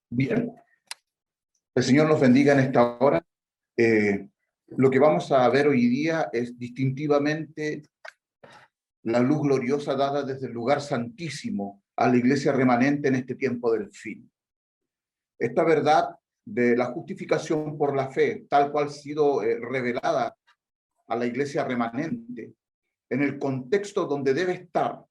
Bien, el Señor nos bendiga en esta hora. Lo que vamos a ver hoy día es distintivamente la luz gloriosa dada desde el lugar santísimo a la iglesia remanente en este tiempo del fin. Esta verdad de la justificación por la fe, tal cual ha sido revelada a la iglesia remanente, en el contexto donde debe estar,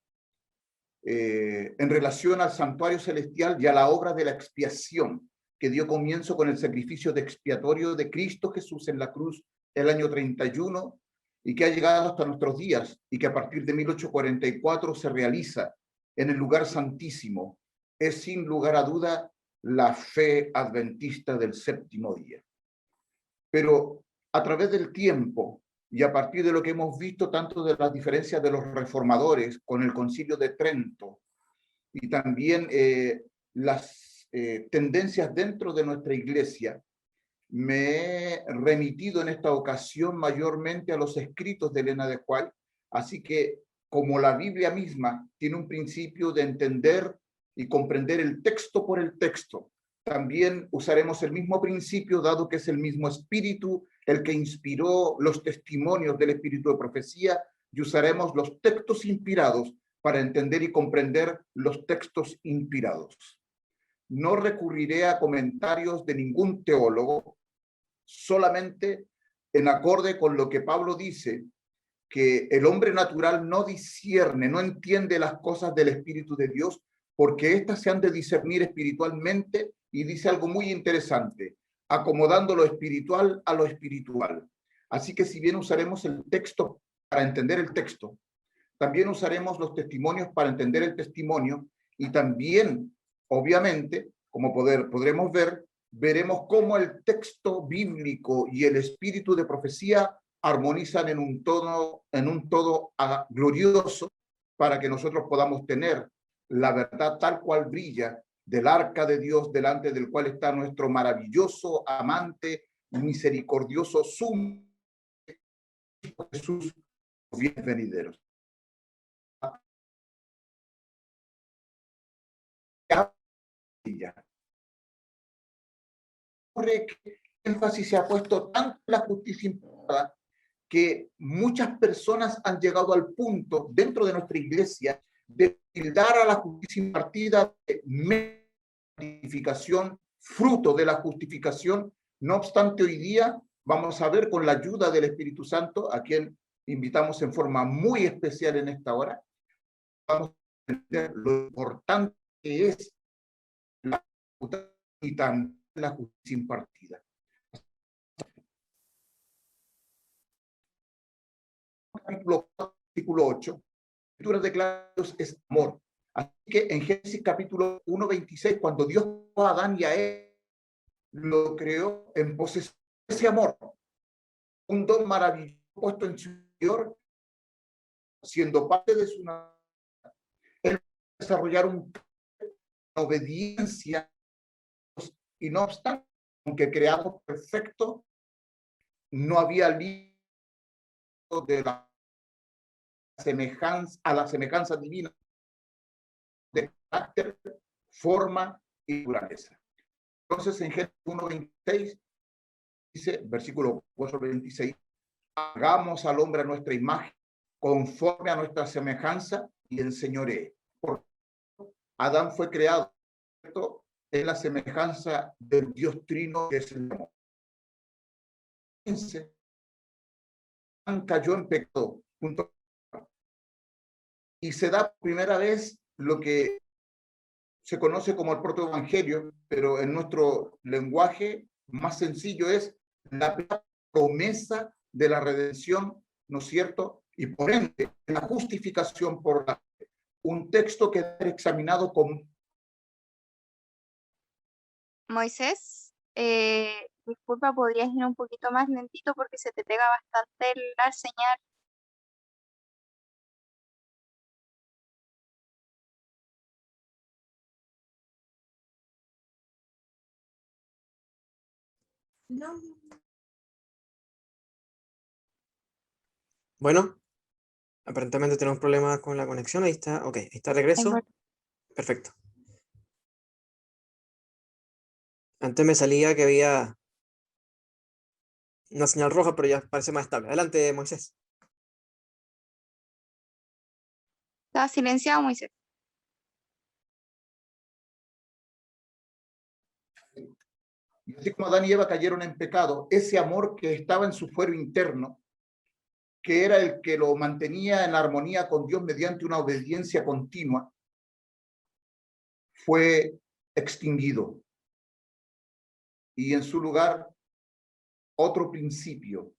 en relación al santuario celestial y a la obra de la expiación que dio comienzo con el sacrificio de expiatorio de Cristo Jesús en la cruz el año 31 y que ha llegado hasta nuestros días y que a partir de 1844 se realiza en el lugar santísimo, es sin lugar a duda la fe adventista del séptimo día. Pero a través del tiempo y a partir de lo que hemos visto tanto de las diferencias de los reformadores con el Concilio de Trento y también las tendencias dentro de nuestra iglesia, me he remitido en esta ocasión mayormente a los escritos de Elena de White, así que como la Biblia misma tiene un principio de entender y comprender el texto por el texto, también usaremos el mismo principio, dado que es el mismo espíritu el que inspiró los testimonios del espíritu de profecía, y usaremos los textos inspirados para entender y comprender los textos inspirados. No recurriré a comentarios de ningún teólogo, solamente en acorde con lo que Pablo dice, que el hombre natural no discierne, no entiende las cosas del Espíritu de Dios, porque éstas se han de discernir espiritualmente, y dice algo muy interesante, acomodando lo espiritual a lo espiritual. Así que si bien usaremos el texto para entender el texto, también usaremos los testimonios para entender el testimonio, y también, obviamente, como podremos ver, veremos cómo el texto bíblico y el espíritu de profecía armonizan en un todo glorioso para que nosotros podamos tener la verdad tal cual brilla del arca de Dios, delante del cual está nuestro maravilloso, amante, misericordioso sumo Jesús, bienes venideros. Que énfasis se ha puesto tanto en la justicia imputada que muchas personas han llegado al punto dentro de nuestra iglesia de tildar a la justicia impartida de justificación, fruto de la justificación. No obstante, hoy día vamos a ver con la ayuda del Espíritu Santo, a quien invitamos en forma muy especial en esta hora, vamos a entender lo importante que es la justicia y también la justicia impartida. Capítulo 4, artículo 8, la escritura declara Dios es amor. Así que en Génesis capítulo 1:26, cuando Dios creó a Adán y a Eva, lo creó en posesión de ese amor, un don maravilloso puesto en su interior, siendo parte de su naturaleza. Él desarrollar una obediencia, y no obstante, aunque creado perfecto, no había límite de la semejanza, a la semejanza divina de carácter, forma y naturaleza. Entonces en Génesis 1:26 dice, versículo 4:26, hagamos al hombre a nuestra imagen, conforme a nuestra semejanza, y enseñoree. Porque Adán fue creado, ¿cierto?, en la semejanza del Dios trino, que es el amor. Adán cayó en pecado, y se da por primera vez lo que se conoce como el protoevangelio, pero en nuestro lenguaje más sencillo es la promesa de la redención, ¿no es cierto? Y por ende, la justificación por la fe. Un texto que debe ser examinado con... Moisés, disculpa, ¿podrías ir un poquito más lentito porque se te pega bastante la señal? No. Bueno, aparentemente tenemos problemas con la conexión. Ahí está, ok, ahí está regreso. Perfecto. Antes me salía que había una señal roja, pero ya parece más estable. Adelante, Moisés. Estaba silenciado, Moisés. Y así como Adán y Eva cayeron en pecado, ese amor que estaba en su fuero interno, que era el que lo mantenía en armonía con Dios mediante una obediencia continua, fue extinguido. Y en su lugar, otro principio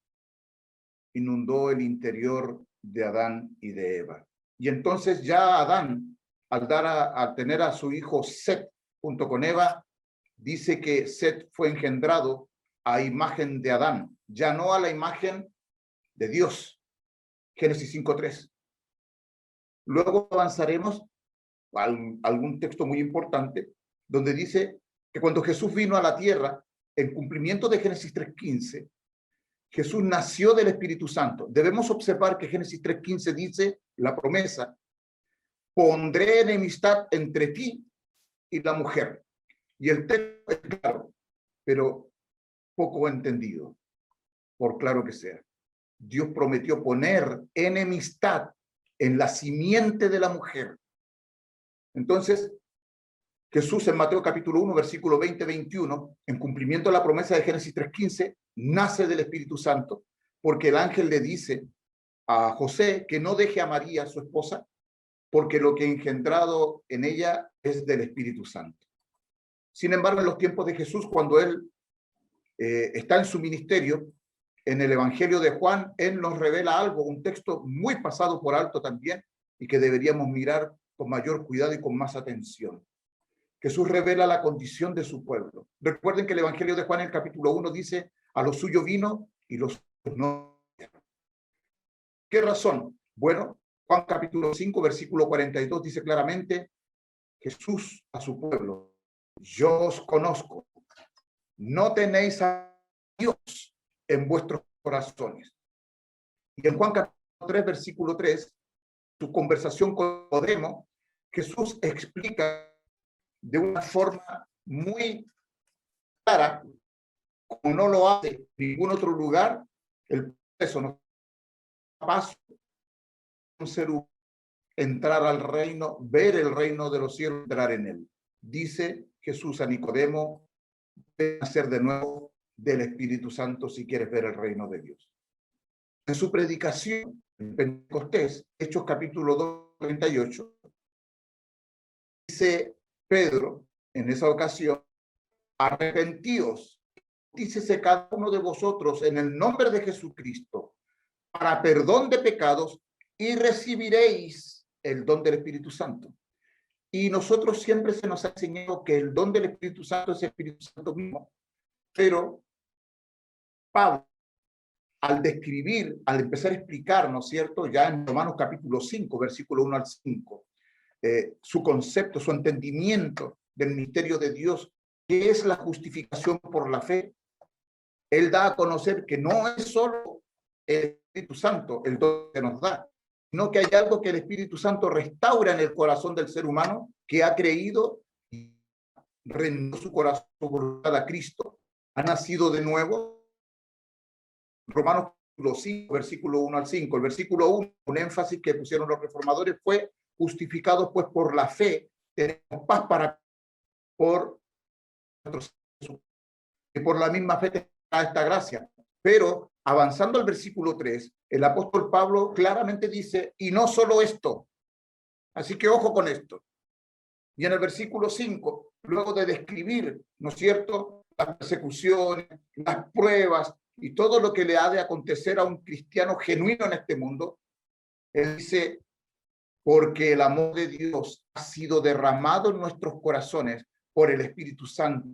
inundó el interior de Adán y de Eva. Y entonces ya Adán, al tener a su hijo Set junto con Eva, dice que Set fue engendrado a imagen de Adán, ya no a la imagen de Dios. Génesis 5:3. Luego avanzaremos a algún texto muy importante donde dice que cuando Jesús vino a la tierra, en cumplimiento de Génesis 3:15, Jesús nació del Espíritu Santo. Debemos observar que Génesis 3:15 dice la promesa: pondré enemistad entre ti y la mujer. Y el texto es claro, pero poco entendido, por claro que sea. Dios prometió poner enemistad en la simiente de la mujer. Entonces, Jesús en Mateo capítulo 1, versículo 20-21, en cumplimiento de la promesa de Génesis 3:15, nace del Espíritu Santo, porque el ángel le dice a José que no deje a María, su esposa, porque lo que ha engendrado en ella es del Espíritu Santo. Sin embargo, en los tiempos de Jesús, cuando él está en su ministerio, en el Evangelio de Juan, él nos revela algo, un texto muy pasado por alto también, y que deberíamos mirar con mayor cuidado y con más atención. Jesús revela la condición de su pueblo. Recuerden que el Evangelio de Juan, en el capítulo 1, dice: a los suyos vino y los suyos no. ¿Qué razón? Bueno, Juan capítulo 5, versículo 42 dice claramente: Jesús a su pueblo: yo os conozco, no tenéis a Dios en vuestros corazones. Y en Juan capítulo 3, versículo 3, su conversación con Nicodemo, Jesús explica de una forma muy clara, como no lo hace en ningún otro lugar, el proceso no paso un ser humano entrar al reino, ver el reino de los cielos, entrar en él. Dice Jesús a Nicodemo: debe nacer de nuevo del Espíritu Santo si quieres ver el reino de Dios. En su predicación en Pentecostés, Hechos capítulo 2, 38, dice Pedro en esa ocasión: arrepentíos, bautícese cada uno de vosotros en el nombre de Jesucristo para perdón de pecados y recibiréis el don del Espíritu Santo. Y nosotros siempre se nos ha enseñado que el don del Espíritu Santo es el Espíritu Santo mismo, pero Pablo, al describir, al empezar a explicar, ¿no es cierto?, ya en Romanos capítulo 5, versículo 1 al 5, su concepto, su entendimiento del misterio de Dios, que es la justificación por la fe, él da a conocer que no es solo el Espíritu Santo el don que nos da, sino que hay algo que el Espíritu Santo restaura en el corazón del ser humano que ha creído y rendido su corazón a Cristo, ha nacido de nuevo. Romanos 5, versículo 1 al 5. El versículo 1, un énfasis que pusieron los reformadores, fue: justificados pues por la fe, tenemos paz para por nuestros, y por la misma fe tenemos esta gracia. Pero avanzando al versículo 3, el apóstol Pablo claramente dice: y no solo esto. Así que ojo con esto. Y en el versículo 5, luego de describir, ¿no es cierto?, las persecuciones, las pruebas y todo lo que le ha de acontecer a un cristiano genuino en este mundo, él dice: porque el amor de Dios ha sido derramado en nuestros corazones por el Espíritu Santo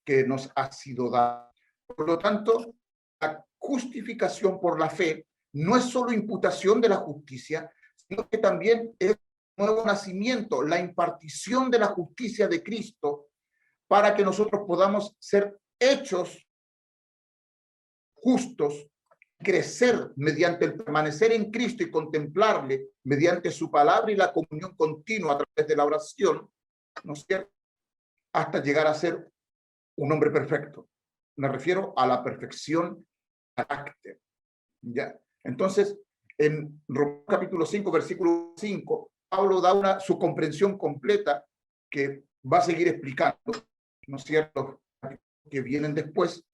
que nos ha sido dado. Por lo tanto, la justificación por la fe no es solo imputación de la justicia, sino que también es un nuevo nacimiento, la impartición de la justicia de Cristo para que nosotros podamos ser hechos justos, crecer mediante el permanecer en Cristo y contemplarle mediante su palabra y la comunión continua a través de la oración, ¿no es cierto?, hasta llegar a ser un hombre perfecto. Me refiero a la perfección de carácter. ¿Ya? Entonces, en Romanos capítulo 5, versículo 5, Pablo da su comprensión completa que va a seguir explicando, ¿no es cierto?, que vienen después.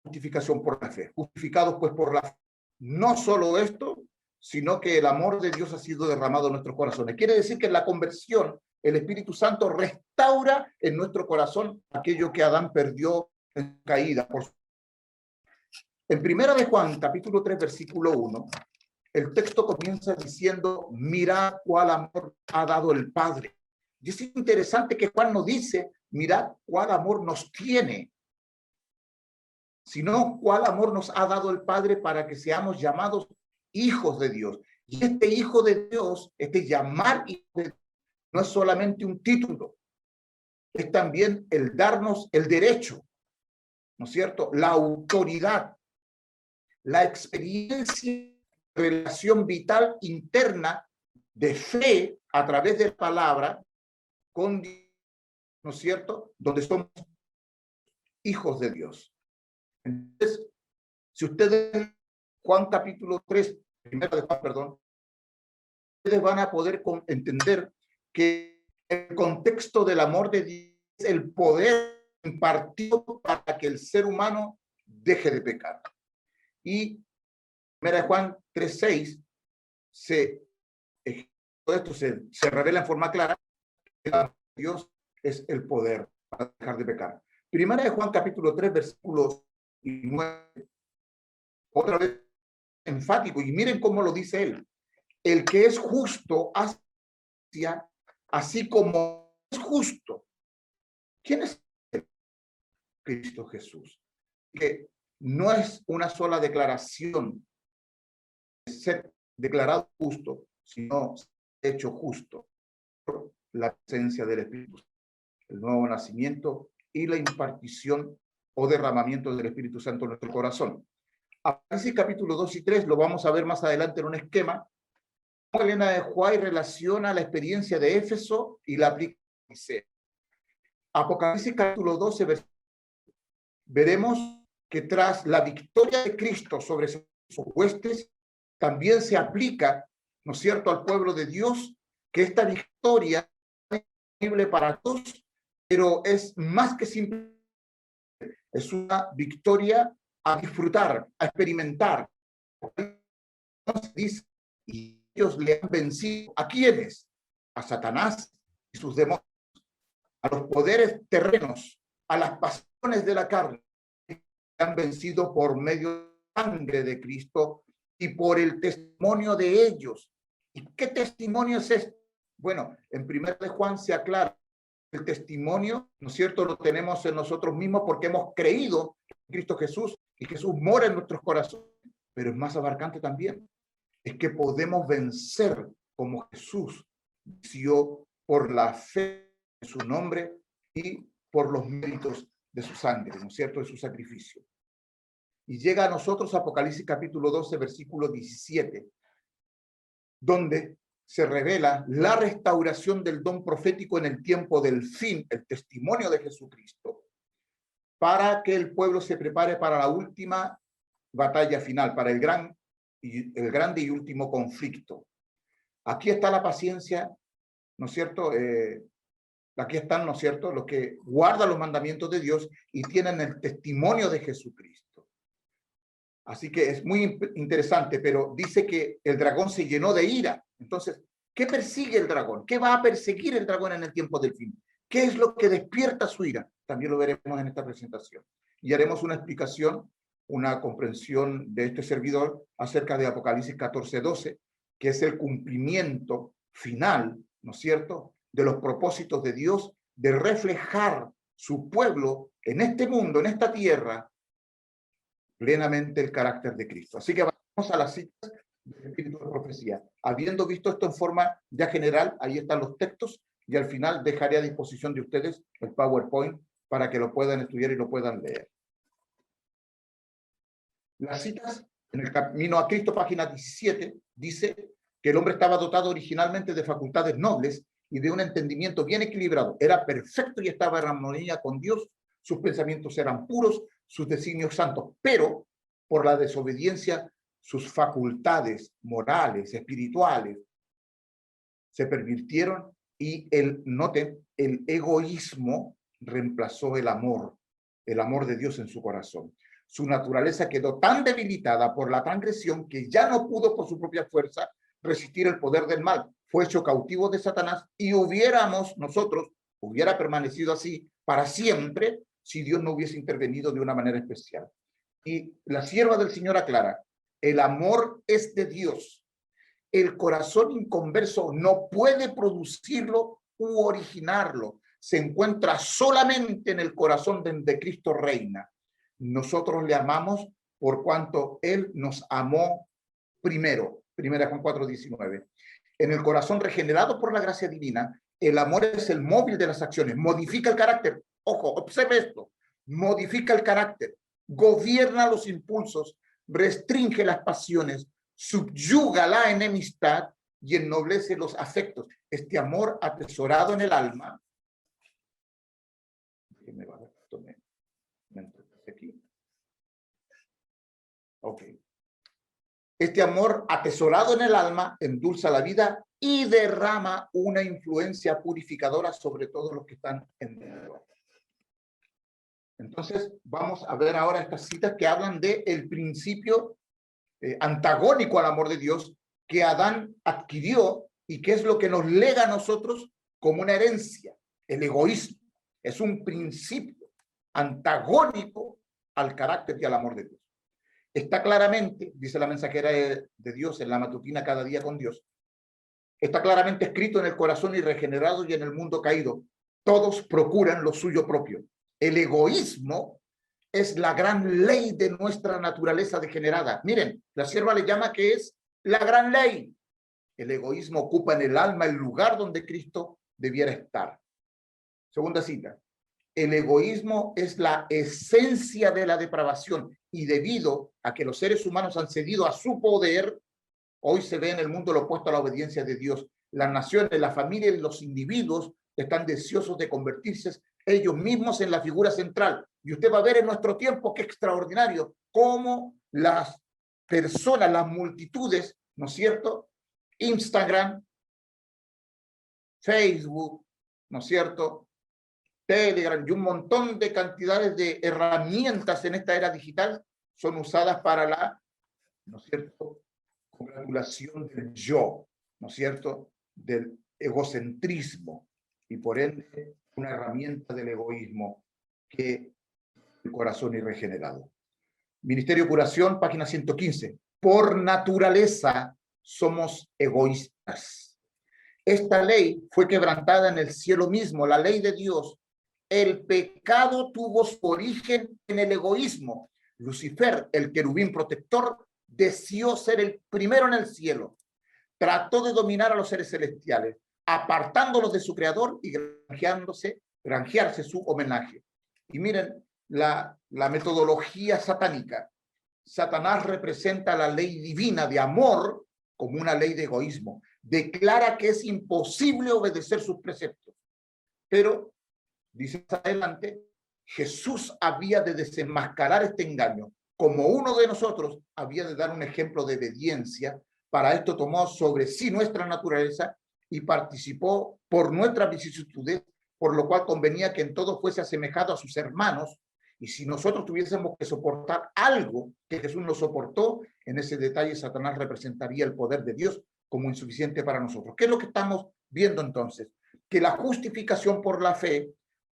Justificación por la fe. Justificados pues por la fe. No solo esto, sino que el amor de Dios ha sido derramado en nuestros corazones. Quiere decir que en la conversión el Espíritu Santo restaura en nuestro corazón aquello que Adán perdió en caída. En Primera de Juan, capítulo 3, versículo 1, el texto comienza diciendo, mirad cuál amor ha dado el Padre. Y es interesante que Juan nos dice, mirad cuál amor nos tiene, sino cuál amor nos ha dado el Padre para que seamos llamados hijos de Dios. Y este hijo de Dios, este llamar hijo de Dios, no es solamente un título, es también el darnos el derecho, ¿no es cierto?, la autoridad, la experiencia, relación vital interna de fe a través de la palabra con Dios, ¿no es cierto?, donde somos hijos de Dios. Entonces, si ustedes, Juan capítulo 3, primero de Juan, perdón, ustedes van a poder entender que el contexto del amor de Dios es el poder impartido para que el ser humano deje de pecar. Y primera de Juan 3:6 esto se revela en forma clara que Dios es el poder para dejar de pecar. Primera de Juan capítulo 3, versículos 9, otra vez enfático, y miren cómo lo dice él. El que es justo hacia, así como es justo. ¿Quién es él? Cristo Jesús. Que no es una sola declaración de ser declarado justo, sino hecho justo por la presencia del Espíritu, el nuevo nacimiento y la impartición o derramamiento del Espíritu Santo en nuestro corazón. Apocalipsis capítulo 2 y 3 lo vamos a ver más adelante en un esquema. Elena de White relaciona la experiencia de Éfeso y la aplica a Licea. Apocalipsis capítulo 12, veremos que tras la victoria de Cristo sobre sus huestes, también se aplica, ¿no es cierto?, al pueblo de Dios, que esta victoria es disponible para todos, pero es más que simple, es una victoria a disfrutar, a experimentar. Entonces dice, y ellos le han vencido, ¿a quiénes? A Satanás y sus demonios, a los poderes terrenos, a las pasiones de la carne, que han vencido por medio de la sangre de Cristo y por el testimonio de ellos. ¿Y qué testimonio es este? Bueno, en 1 de Juan se aclara, el testimonio, ¿no es cierto?, lo tenemos en nosotros mismos porque hemos creído en Cristo Jesús y Jesús mora en nuestros corazones, pero es más abarcante también. Es que podemos vencer como Jesús venció por la fe en su nombre y por los méritos de su sangre, ¿no es cierto?, de su sacrificio. Y llega a nosotros Apocalipsis capítulo 12, versículo 17, donde se revela la restauración del don profético en el tiempo del fin, el testimonio de Jesucristo, para que el pueblo se prepare para la última batalla final, para el grande y último conflicto. Aquí está la paciencia, ¿no es cierto? Aquí están, ¿no es cierto?, los que guardan los mandamientos de Dios y tienen el testimonio de Jesucristo. Así que es muy interesante, pero dice que el dragón se llenó de ira. Entonces, ¿qué persigue el dragón? ¿Qué va a perseguir el dragón en el tiempo del fin? ¿Qué es lo que despierta su ira? También lo veremos en esta presentación. Y haremos una explicación, una comprensión de este servidor acerca de Apocalipsis 14:12, que es el cumplimiento final, ¿no es cierto?, de los propósitos de Dios de reflejar su pueblo en este mundo, en esta tierra, plenamente el carácter de Cristo. Así que vamos a las citas del Espíritu de Profecía. Habiendo visto esto en forma ya general, ahí están los textos, y al final dejaré a disposición de ustedes el PowerPoint para que lo puedan estudiar y lo puedan leer. Las citas en el Camino a Cristo, página 17, dice que el hombre estaba dotado originalmente de facultades nobles y de un entendimiento bien equilibrado. Era perfecto y estaba en armonía con Dios. Sus pensamientos eran puros, sus designios santos, pero por la desobediencia, sus facultades morales, espirituales, se pervirtieron y noten, el egoísmo reemplazó el amor de Dios en su corazón. Su naturaleza quedó tan debilitada por la transgresión que ya no pudo por su propia fuerza resistir el poder del mal. Fue hecho cautivo de Satanás y hubiera permanecido así para siempre si Dios no hubiese intervenido de una manera especial. Y la sierva del Señor aclara, el amor es de Dios. El corazón inconverso no puede producirlo u originarlo. Se encuentra solamente en el corazón donde Cristo reina. Nosotros le amamos por cuanto Él nos amó primero. 1 Juan 4:19. En el corazón regenerado por la gracia divina, el amor es el móvil de las acciones. Modifica el carácter. Ojo, observe esto. Modifica el carácter. Gobierna los impulsos. Restringe las pasiones. Subyuga la enemistad y ennoblece los afectos. Este amor atesorado en el alma. Este amor atesorado en el alma endulza la vida y derrama una influencia purificadora sobre todos los que están en derredor. Entonces, vamos a ver ahora estas citas que hablan del principio antagónico al amor de Dios que Adán adquirió y que es lo que nos lega a nosotros como una herencia, el egoísmo. Es un principio antagónico al carácter y al amor de Dios. Está claramente, dice la mensajera de Dios en la matutina Cada Día con Dios, está claramente escrito en el corazón irregenerado y en el mundo caído. Todos procuran lo suyo propio. El egoísmo es la gran ley de nuestra naturaleza degenerada. Miren, la sierva le llama que es la gran ley. El egoísmo ocupa en el alma el lugar donde Cristo debiera estar. Segunda cita. El egoísmo es la esencia de la depravación y debido a que los seres humanos han cedido a su poder, hoy se ve en el mundo lo opuesto a la obediencia de Dios. Las naciones, la familia y los individuos están deseosos de convertirse ellos mismos en la figura central. Y usted va a ver en nuestro tiempo qué extraordinario, cómo las personas, las multitudes, ¿no es cierto? Instagram, Facebook, ¿no es cierto? Telegram y un montón de cantidades de herramientas en esta era digital son usadas para la, ¿no es cierto?, congratulación del yo, ¿no es cierto?, del egocentrismo y por ende una herramienta del egoísmo que el corazón irregenerado. Ministerio de Curación, página 115. Por naturaleza somos egoístas. Esta ley fue quebrantada en el cielo mismo, la ley de Dios. El pecado tuvo su origen en el egoísmo. Lucifer, el querubín protector, deseó ser el primero en el cielo. Trató de dominar a los seres celestiales, apartándolos de su creador y granjearse su homenaje. Y miren la metodología satánica. Satanás representa la ley divina de amor como una ley de egoísmo. Declara que es imposible obedecer sus preceptos. Pero dice adelante, Jesús había de desenmascarar este engaño. Como uno de nosotros, había de dar un ejemplo de obediencia. Para esto tomó sobre sí nuestra naturaleza y participó por nuestras vicisitudes, por lo cual convenía que en todo fuese asemejado a sus hermanos. Y si nosotros tuviésemos que soportar algo que Jesús no soportó, en ese detalle Satanás representaría el poder de Dios como insuficiente para nosotros. ¿Qué es lo que estamos viendo entonces? Que la justificación por la fe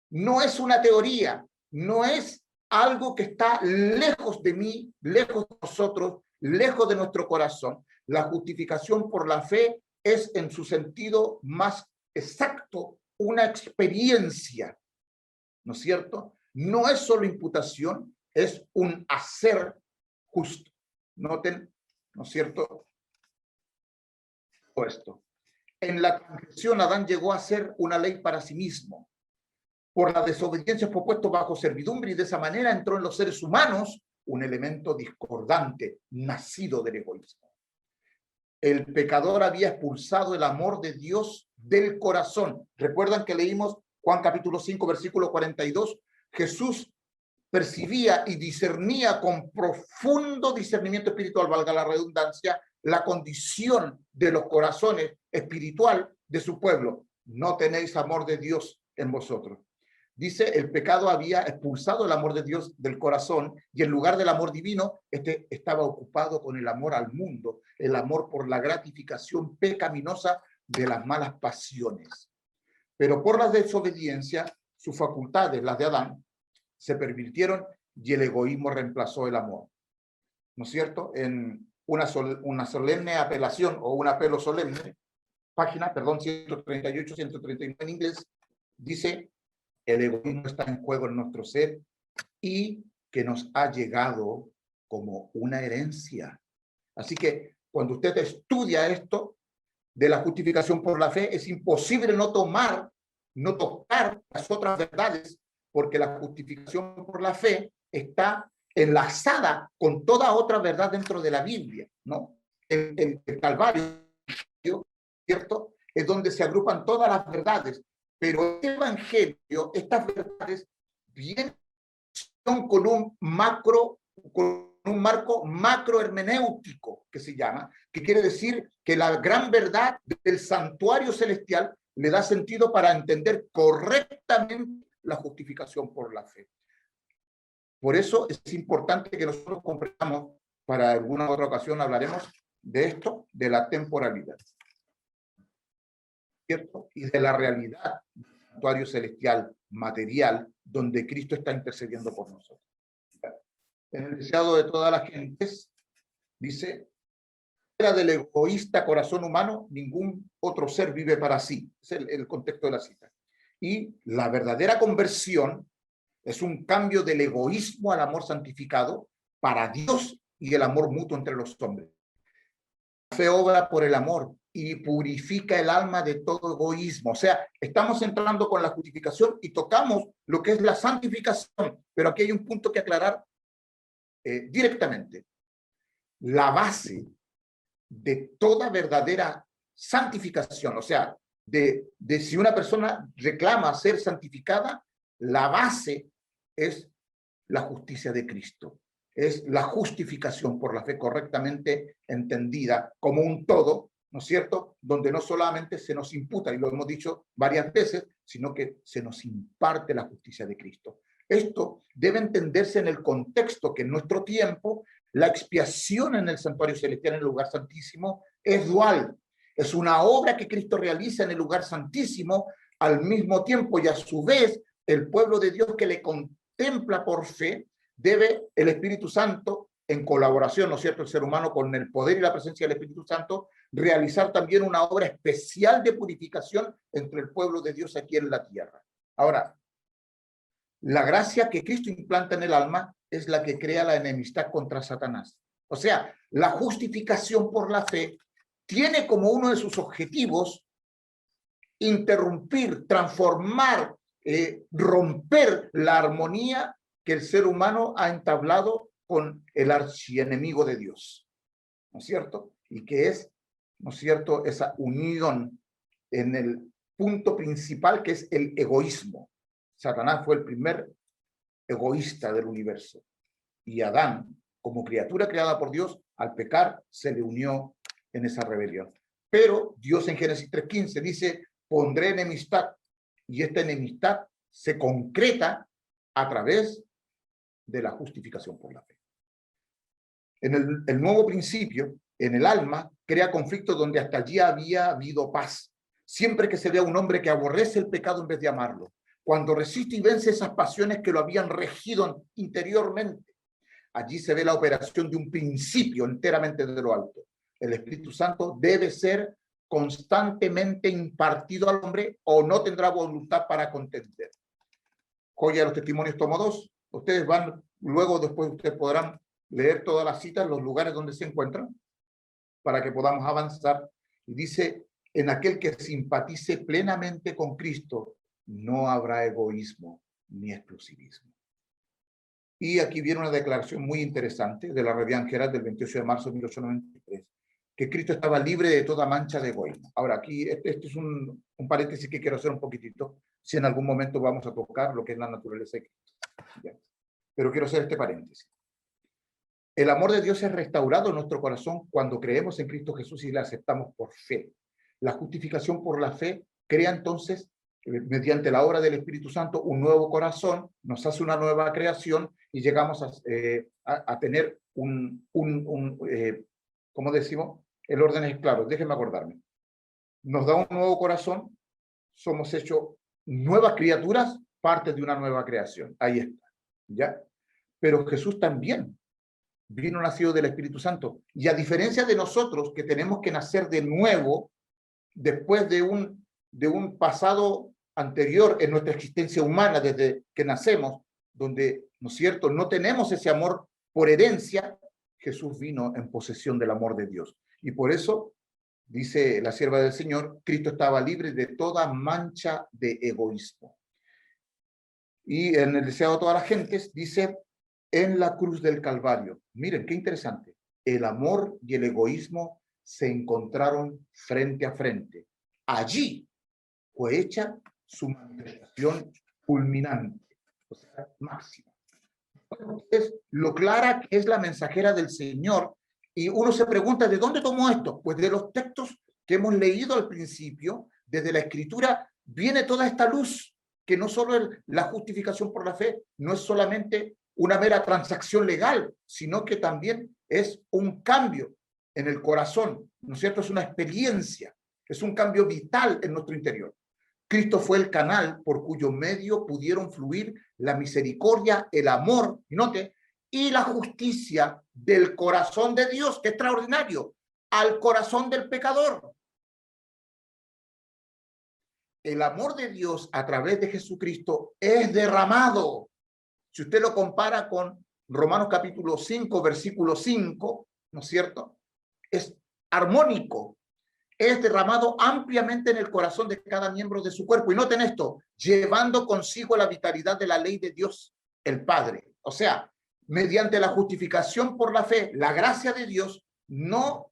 no es una teoría, no es algo que está lejos de mí, lejos de nosotros, lejos de nuestro corazón. La justificación por la fe es en su sentido más exacto una experiencia, ¿no es cierto? No es solo imputación, es un hacer justo. Noten, ¿no es cierto? Esto. En la transgresión, Adán llegó a ser una ley para sí mismo. Por la desobediencia fue puesto bajo servidumbre y de esa manera entró en los seres humanos un elemento discordante, nacido del egoísmo. el pecador había expulsado el amor de Dios del corazón. ¿Recuerdan que leímos Juan capítulo 5, versículo 42? Jesús percibía y discernía con profundo discernimiento espiritual, valga la redundancia, la condición de los corazones espiritual de su pueblo. No tenéis amor de Dios en vosotros. Dice, el pecado había expulsado el amor de Dios del corazón y en lugar del amor divino, estaba ocupado con el amor al mundo, el amor por la gratificación pecaminosa de las malas pasiones. Pero por la desobediencia, sus facultades, las de Adán, se pervirtieron y el egoísmo reemplazó el amor. ¿No es cierto? En una solemne apelación o un apelo solemne, página, 138, 139 en inglés, dice, el egoísmo está en juego en nuestro ser y que nos ha llegado como una herencia. Así que cuando usted estudia esto de la justificación por la fe, es imposible no tocar las otras verdades, porque la justificación por la fe está enlazada con toda otra verdad dentro de la Biblia, ¿no? El Calvario, ¿cierto? Es donde se agrupan todas las verdades, pero este evangelio, estas verdades, vienen con un marco macro hermenéutico, que se llama, que quiere decir que la gran verdad del santuario celestial le da sentido para entender correctamente la justificación por la fe. Por eso es importante que nosotros comprendamos, para alguna otra ocasión hablaremos de esto, de la temporalidad, ¿cierto? Y de la realidad del santuario celestial material, donde Cristo está intercediendo por nosotros. En el deseado de todas las gentes, dice, fuera del egoísta corazón humano, ningún otro ser vive para sí. Es el contexto de la cita. Y la verdadera conversión es un cambio del egoísmo al amor santificado para Dios y el amor mutuo entre los hombres. La fe obra por el amor y purifica el alma de todo egoísmo. O sea, estamos entrando con la justificación y tocamos lo que es la santificación, pero aquí hay un punto que aclarar directamente. La base de toda verdadera santificación, o sea, de si una persona reclama ser santificada, la base es la justicia de Cristo, es la justificación por la fe correctamente entendida como un todo, ¿no es cierto? Donde no solamente se nos imputa, y lo hemos dicho varias veces, sino que se nos imparte la justicia de Cristo. Esto debe entenderse en el contexto que en nuestro tiempo la expiación en el santuario celestial, en el lugar santísimo, es dual. Es una obra que Cristo realiza en el lugar santísimo al mismo tiempo y a su vez el pueblo de Dios que le contempla por fe, debe el Espíritu Santo, en colaboración, ¿no es cierto?, el ser humano con el poder y la presencia del Espíritu Santo, realizar también una obra especial de purificación entre el pueblo de Dios aquí en la tierra. Ahora, la gracia que Cristo implanta en el alma es la que crea la enemistad contra Satanás. O sea, la justificación por la fe tiene como uno de sus objetivos interrumpir, transformar, romper la armonía que el ser humano ha entablado con el archienemigo de Dios, ¿no es cierto? Y que es, ¿no es cierto?, esa unión en el punto principal que es el egoísmo. Satanás fue el primer egoísta del universo. Y Adán, como criatura creada por Dios, al pecar se le unió en esa rebelión. Pero Dios en Génesis 3:15 dice, pondré enemistad, y esta enemistad se concreta a través de la justificación por la fe. En el nuevo principio, en el alma, crea conflictos donde hasta allí había habido paz. Siempre que se ve a un hombre que aborrece el pecado en vez de amarlo, cuando resiste y vence esas pasiones que lo habían regido interiormente, allí se ve la operación de un principio enteramente de lo alto. El Espíritu Santo debe ser constantemente impartido al hombre o no tendrá voluntad para contender. Joya de los Testimonios, tomo 2. Ustedes van, luego después ustedes podrán leer todas las citas, los lugares donde se encuentran, para que podamos avanzar. Y dice, en aquel que simpatice plenamente con Cristo, no habrá egoísmo ni exclusivismo. Y aquí viene una declaración muy interesante de la Radiant Herald del 28 de marzo de 1893. que Cristo estaba libre de toda mancha de egoísmo. Ahora, aquí, este es un paréntesis que quiero hacer un poquitito, si en algún momento vamos a tocar lo que es la naturaleza de Cristo. ¿Ya? Pero quiero hacer este paréntesis. El amor de Dios es restaurado en nuestro corazón cuando creemos en Cristo Jesús y le aceptamos por fe. La justificación por la fe crea entonces, mediante la obra del Espíritu Santo, un nuevo corazón, nos hace una nueva creación y llegamos a tener ¿cómo decimos? El orden es claro, déjenme acordarme. Nos da un nuevo corazón, somos hechos nuevas criaturas, parte de una nueva creación. Ahí está, ¿ya? Pero Jesús también vino nacido del Espíritu Santo. Y a diferencia de nosotros, que tenemos que nacer de nuevo, después de un pasado anterior en nuestra existencia humana, desde que nacemos, donde, ¿no es cierto?, no tenemos ese amor por herencia, Jesús vino en posesión del amor de Dios. Y por eso, dice la sierva del Señor, Cristo estaba libre de toda mancha de egoísmo. Y en el deseado de todas las gentes, dice, en la cruz del Calvario. Miren, qué interesante. El amor y el egoísmo se encontraron frente a frente. Allí fue hecha su manifestación culminante, o sea, máxima. Entonces, lo clara que es la mensajera del Señor, y uno se pregunta, ¿de dónde tomó esto? Pues de los textos que hemos leído al principio, desde la Escritura, viene toda esta luz, que no solo es la justificación por la fe, no es solamente una mera transacción legal, sino que también es un cambio en el corazón, ¿no es cierto? Es una experiencia, es un cambio vital en nuestro interior. Cristo fue el canal por cuyo medio pudieron fluir la misericordia, el amor, note, y la justicia del corazón de Dios, que es extraordinario, al corazón del pecador. El amor de Dios a través de Jesucristo es derramado. Si usted lo compara con Romanos capítulo 5, versículo 5, ¿no es cierto? Es armónico. Es derramado ampliamente en el corazón de cada miembro de su cuerpo. Y noten esto, llevando consigo la vitalidad de la ley de Dios, el Padre. O sea, mediante la justificación por la fe, la gracia de Dios no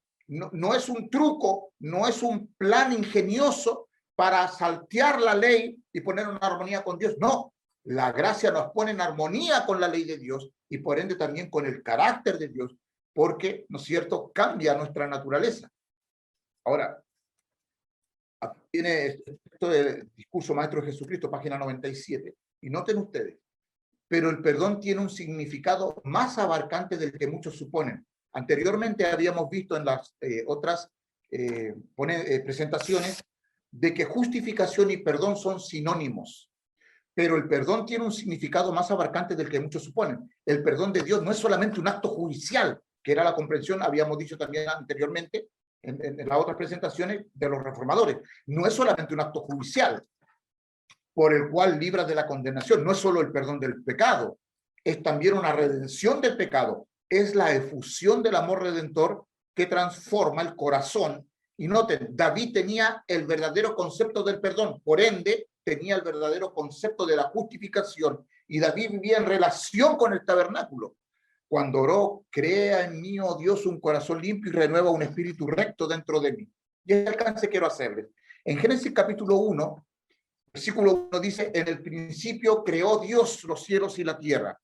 es un truco, no es un plan ingenioso para saltear la ley y poner una armonía con Dios. No, la gracia nos pone en armonía con la ley de Dios y por ende también con el carácter de Dios, porque, ¿no es cierto?, cambia nuestra naturaleza. Ahora, tiene esto del discurso maestro de Jesucristo, página 97, y noten ustedes, pero el perdón tiene un significado más abarcante del que muchos suponen. Anteriormente habíamos visto en las otras presentaciones de que justificación y perdón son sinónimos, pero el perdón tiene un significado más abarcante del que muchos suponen. El perdón de Dios no es solamente un acto judicial, que era la comprensión, habíamos dicho también anteriormente, en las otras presentaciones de los reformadores. No es solamente un acto judicial por el cual libras de la condenación. No es solo el perdón del pecado, es también una redención del pecado. Es la efusión del amor redentor que transforma el corazón. Y noten, David tenía el verdadero concepto del perdón, por ende tenía el verdadero concepto de la justificación. Y David vivía en relación con el tabernáculo. Cuando oró, crea en mí, oh Dios, un corazón limpio y renueva un espíritu recto dentro de mí. Y este alcance quiero hacerles. En Génesis capítulo 1, versículo 1 dice, en el principio creó Dios los cielos y la tierra.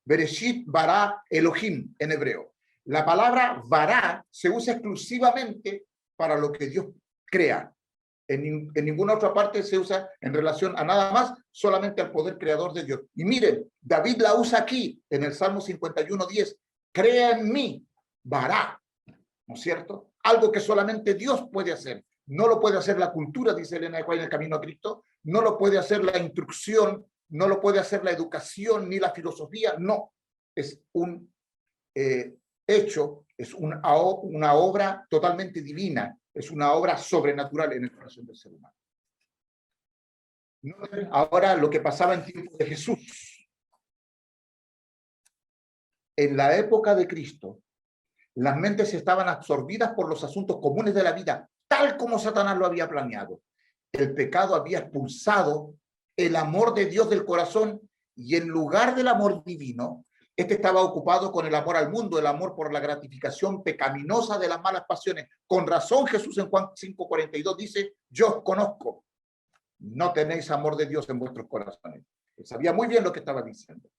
Bereshit bara Elohim en hebreo. La palabra bara se usa exclusivamente para lo que Dios crea. En ninguna otra parte se usa en relación a nada más, solamente al poder creador de Dios. Y miren, David la usa aquí, en el Salmo 51:10. Crea en mí, vará, ¿no es cierto? Algo que solamente Dios puede hacer. No lo puede hacer la cultura, dice Elena de White en el Camino a Cristo. No lo puede hacer la instrucción, no lo puede hacer la educación, ni la filosofía. No, es un hecho, es una obra totalmente divina. Es una obra sobrenatural en el corazón del ser humano. Ahora lo que pasaba en tiempo de Jesús. En la época de Cristo, las mentes estaban absorbidas por los asuntos comunes de la vida, tal como Satanás lo había planeado. El pecado había expulsado el amor de Dios del corazón y en lugar del amor divino, Este estaba ocupado con el amor al mundo, el amor por la gratificación pecaminosa de las malas pasiones. Con razón Jesús en Juan 5:42 dice, yo os conozco, no tenéis amor de Dios en vuestros corazones. Él sabía muy bien lo que estaba diciendo.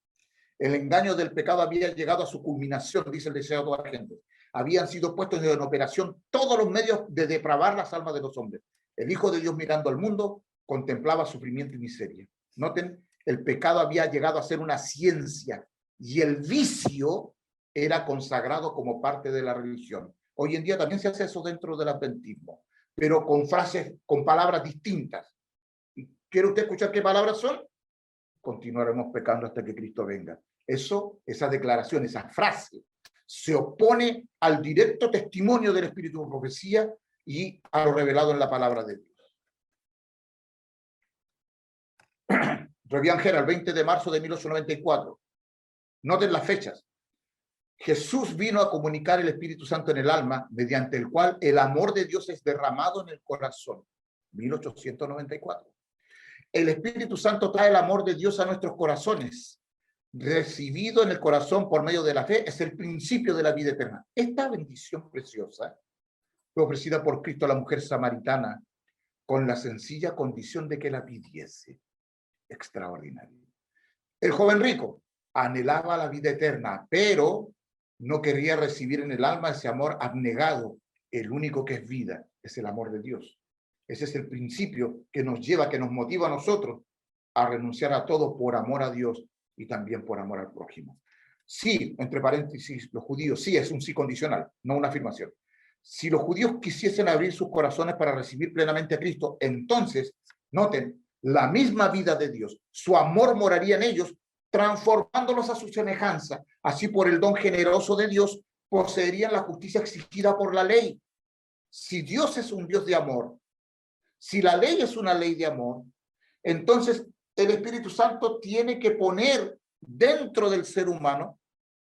El engaño del pecado había llegado a su culminación, dice el deseo de toda la gente. Habían sido puestos en operación todos los medios de depravar las almas de los hombres. El Hijo de Dios, mirando al mundo, contemplaba sufrimiento y miseria. Noten, el pecado había llegado a ser una ciencia y el vicio era consagrado como parte de la religión. Hoy en día también se hace eso dentro del adventismo, pero con frases, con palabras distintas. ¿Quiere usted escuchar qué palabras son? Continuaremos pecando hasta que Cristo venga. Eso, esa declaración, esa frase, se opone al directo testimonio del Espíritu de profecía y a lo revelado en la palabra de Dios. Revian Herald, 20 de marzo de 1894. Noten las fechas. Jesús vino a comunicar el Espíritu Santo en el alma, mediante el cual el amor de Dios es derramado en el corazón. 1894. El Espíritu Santo trae el amor de Dios a nuestros corazones. Recibido en el corazón por medio de la fe, es el principio de la vida eterna. Esta bendición preciosa fue ofrecida por Cristo a la mujer samaritana con la sencilla condición de que la pidiese. Extraordinario. El joven rico anhelaba la vida eterna, pero no quería recibir en el alma ese amor abnegado. El único que es vida es el amor de Dios. Ese es el principio que nos lleva, que nos motiva a nosotros a renunciar a todo por amor a Dios y también por amor al prójimo. Sí, entre paréntesis, los judíos, sí es un sí condicional, no una afirmación. Si los judíos quisiesen abrir sus corazones para recibir plenamente a Cristo, entonces, noten, la misma vida de Dios, su amor moraría en ellos, transformándolos a su semejanza. Así, por el don generoso de Dios, poseerían la justicia exigida por la ley. Si Dios es un Dios de amor, si la ley es una ley de amor, entonces el Espíritu Santo tiene que poner dentro del ser humano,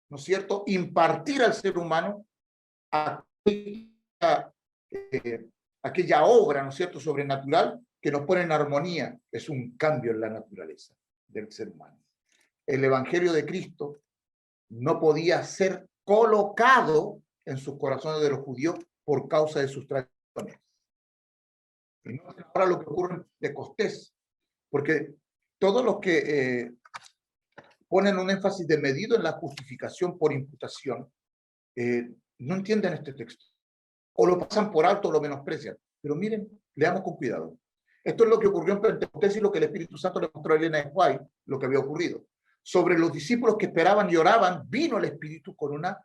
¿no es cierto?, impartir al ser humano aquella obra, ¿no es cierto?, sobrenatural que nos pone en armonía. Es un cambio en la naturaleza del ser humano. El Evangelio de Cristo no podía ser colocado en sus corazones de los judíos por causa de sus tradiciones. Y no es ahora lo que ocurre en Pentecostés, porque todos los que ponen un énfasis de medido en la justificación por imputación no entienden este texto, o lo pasan por alto o lo menosprecian. Pero miren, leamos con cuidado. Esto es lo que ocurrió en Pentecostés y lo que el Espíritu Santo le mostró a Elena de White, lo que había ocurrido. Sobre los discípulos que esperaban y oraban, vino el Espíritu con una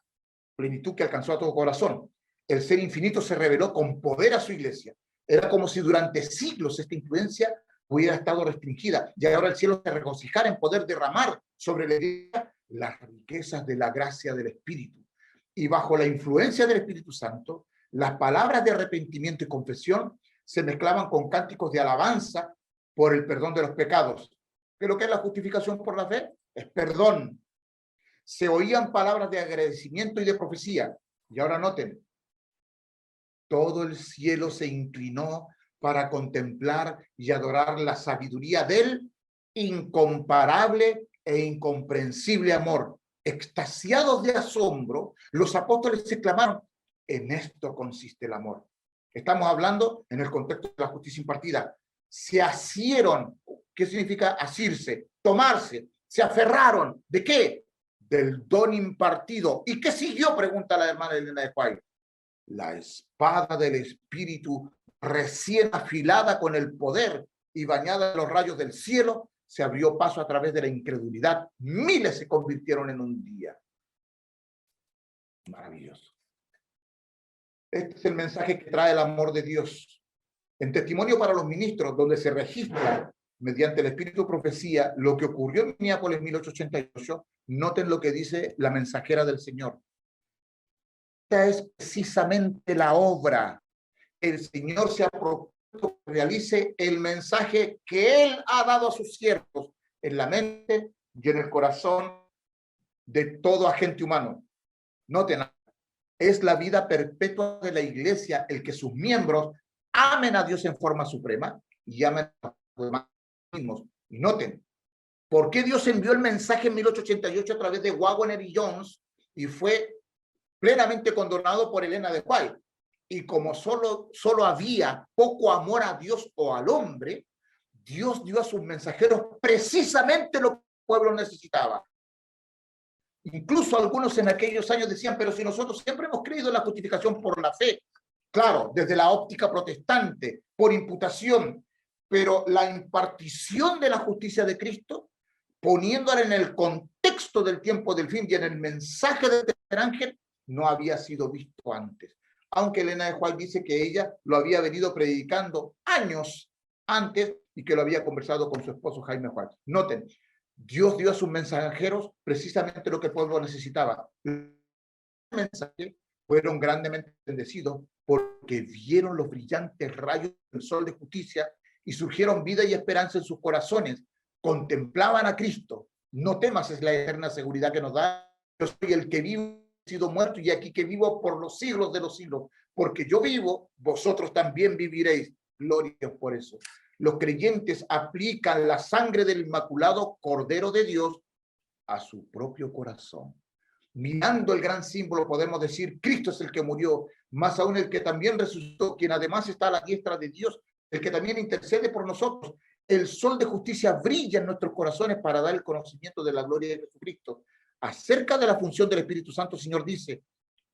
plenitud que alcanzó a todo corazón. El ser infinito se reveló con poder a su iglesia. Era como si durante siglos esta influencia hubiera estado restringida y ahora el cielo se regocijara en poder derramar sobre la iglesia las riquezas de la gracia del Espíritu. Y bajo la influencia del Espíritu Santo, las palabras de arrepentimiento y confesión se mezclaban con cánticos de alabanza por el perdón de los pecados. ¿Qué es lo que es la justificación por la fe? Es perdón. Se oían palabras de agradecimiento y de profecía. Y ahora noten, todo el cielo se inclinó para contemplar y adorar la sabiduría del incomparable e incomprensible amor. Extasiados de asombro, los apóstoles exclamaron, en esto consiste el amor. Estamos hablando en el contexto de la justicia impartida. Se asieron. ¿Qué significa asirse? Tomarse. Se aferraron. ¿De qué? Del don impartido. ¿Y qué siguió? Pregunta la hermana Elena de White. La espada del Espíritu, recién afilada con el poder y bañada en los rayos del cielo, se abrió paso a través de la incredulidad. Miles se convirtieron en un día. Maravilloso. Este es el mensaje que trae el amor de Dios. En Testimonio para los Ministros, donde se registra mediante el Espíritu de Profecía lo que ocurrió en Minneapolis en 1888, noten lo que dice la mensajera del Señor. Esta es precisamente la obra. El Señor se ha propuesto que realice el mensaje que Él ha dado a sus siervos en la mente y en el corazón de todo agente humano. Noten, es la vida perpetua de la iglesia el que sus miembros amen a Dios en forma suprema y amen a los demás mismos. Y noten, ¿Por qué Dios envió el mensaje en 1888 a través de Waggoner y Jones y fue plenamente condonado por Elena de White? Y como solo había poco amor a Dios o al hombre, Dios dio a sus mensajeros precisamente lo que el pueblo necesitaba. Incluso algunos en aquellos años decían, pero si nosotros siempre hemos creído en la justificación por la fe, claro, desde la óptica protestante, por imputación, pero la impartición de la justicia de Cristo, poniéndola en el contexto del tiempo del fin y en el mensaje del tercer ángel, no había sido visto antes. Aunque Elena de White dice que ella lo había venido predicando años antes y que lo había conversado con su esposo Jaime White. Noten, Dios dio a sus mensajeros precisamente lo que el pueblo necesitaba. Los mensajeros fueron grandemente bendecidos porque vieron los brillantes rayos del sol de justicia y surgieron vida y esperanza en sus corazones. Contemplaban a Cristo. No temas, es la eterna seguridad que nos da. Yo soy el que vivo, he sido muerto y aquí que vivo por los siglos de los siglos. Porque yo vivo, vosotros también viviréis. Gloria por eso. Los creyentes aplican la sangre del inmaculado Cordero de Dios a su propio corazón. Mirando el gran símbolo podemos decir, Cristo es el que murió, más aún el que también resucitó, quien además está a la diestra de Dios, el que también intercede por nosotros. El sol de justicia brilla en nuestros corazones para dar el conocimiento de la gloria de Jesucristo. Acerca de la función del Espíritu Santo, el Señor dice,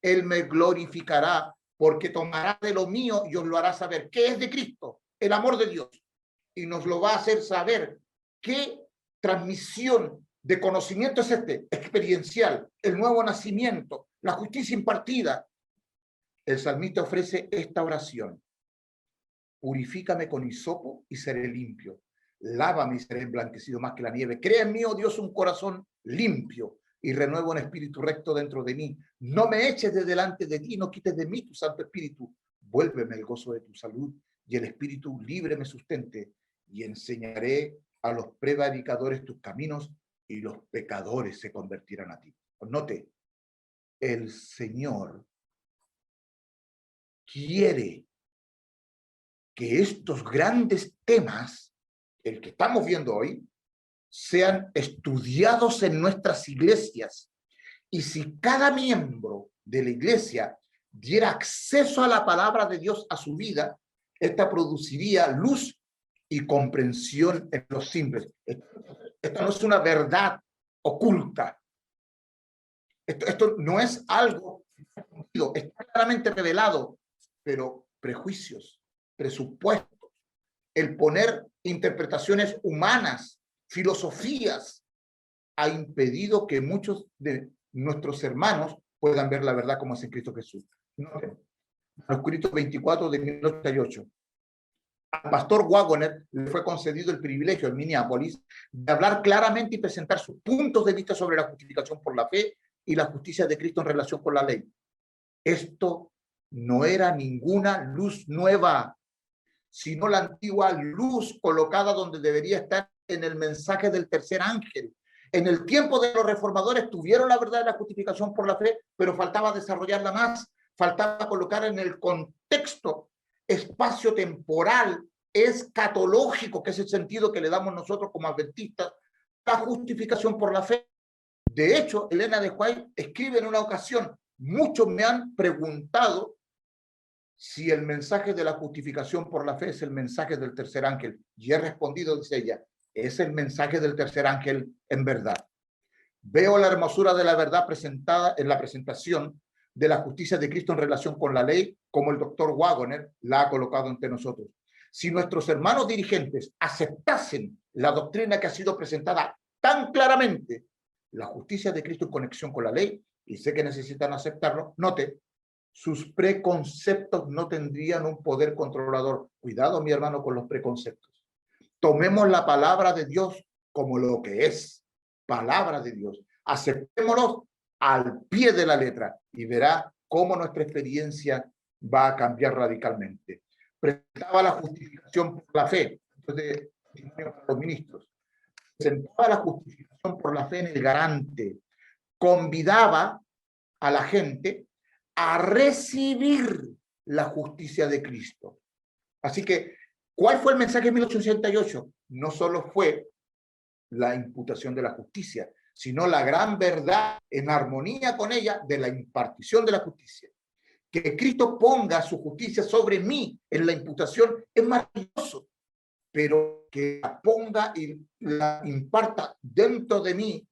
Él me glorificará porque tomará de lo mío y os lo hará saber. ¿Qué es de Cristo? El amor de Dios. Y nos lo va a hacer saber. ¿Qué transmisión de conocimiento es este? Experiencial, el nuevo nacimiento, la justicia impartida. El salmista ofrece esta oración. Purifícame con hisopo y seré limpio. Lávame y seré emblanquecido más que la nieve. Crea en mí, oh Dios, un corazón limpio y renueva un espíritu recto dentro de mí. No me eches de delante de ti, no quites de mí tu Santo Espíritu. Vuélveme el gozo de tu salud y el espíritu libre me sustente. Y enseñaré a los prevaricadores tus caminos y los pecadores se convertirán a ti. Note, el Señor quiere que estos grandes temas, el que estamos viendo hoy, sean estudiados en nuestras iglesias. Y si cada miembro de la iglesia diera acceso a la palabra de Dios a su vida, esta produciría luz y comprensión en los simples. Esto no es una verdad oculta. Esto no es algo está claramente revelado, pero prejuicios, presupuestos, el poner interpretaciones humanas, filosofías, ha impedido que muchos de nuestros hermanos puedan ver la verdad como es en Cristo Jesús. Manuscrito 24 de 1988. Al pastor Waggoner le fue concedido el privilegio en Minneapolis de hablar claramente y presentar sus puntos de vista sobre la justificación por la fe y la justicia de Cristo en relación con la ley. Esto no era ninguna luz nueva, sino la antigua luz colocada donde debería estar en el mensaje del tercer ángel. En el tiempo de los reformadores tuvieron la verdad de la justificación por la fe, pero faltaba desarrollarla más, faltaba colocar en el contexto espacio-temporal, escatológico, que es el sentido que le damos nosotros como adventistas, la justificación por la fe. De hecho, Elena de White escribe en una ocasión, muchos me han preguntado si el mensaje de la justificación por la fe es el mensaje del tercer ángel. Y he respondido, dice ella, es el mensaje del tercer ángel en verdad. Veo la hermosura de la verdad presentada en la presentación de la justicia de Cristo en relación con la ley, como el doctor Waggoner la ha colocado ante nosotros. Si nuestros hermanos dirigentes aceptasen la doctrina que ha sido presentada tan claramente, la justicia de Cristo en conexión con la ley, y sé que necesitan aceptarlo, note, sus preconceptos no tendrían un poder controlador. Cuidado, mi hermano, con los preconceptos. Tomemos la palabra de Dios como lo que es, palabra de Dios. Aceptémoslo al pie de la letra y verá cómo nuestra experiencia va a cambiar radicalmente. Presentaba la justificación por la fe, entonces, los ministros. Presentaba la justificación por la fe en el garante. Convidaba a la gente a recibir la justicia de Cristo. Así que, ¿cuál fue el mensaje de 1888? No solo fue la imputación de la justicia, sino la gran verdad en armonía con ella de la impartición de la justicia. Que Cristo ponga su justicia sobre mí en la imputación es maravilloso, pero que la ponga y la imparta dentro de mí,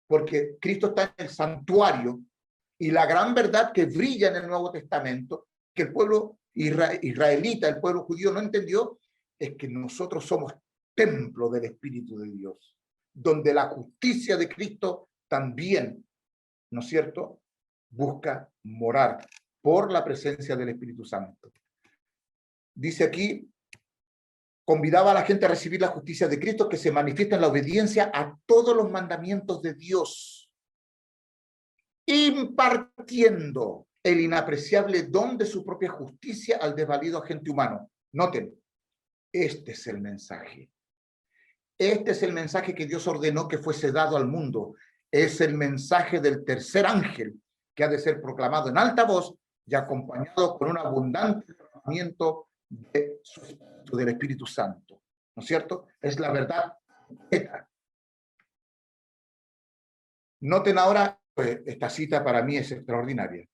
porque Cristo está en el santuario, y la gran verdad que brilla en el Nuevo Testamento, que el pueblo israelita, el pueblo judío no entendió, es que nosotros somos templo del Espíritu de Dios, donde la justicia de Cristo también, ¿no es cierto?, busca morar por la presencia del Espíritu Santo. Dice aquí, convidaba a la gente a recibir la justicia de Cristo que se manifiesta en la obediencia a todos los mandamientos de Dios, impartiendo el inapreciable don de su propia justicia al desvalido agente humano. Noten, este es el mensaje. Este es el mensaje que Dios ordenó que fuese dado al mundo. Es el mensaje del tercer ángel que ha de ser proclamado en alta voz y acompañado con un abundante derramamiento del Espíritu Santo. ¿No es cierto? Es la verdad. Noten ahora, pues, esta cita para mí es extraordinaria.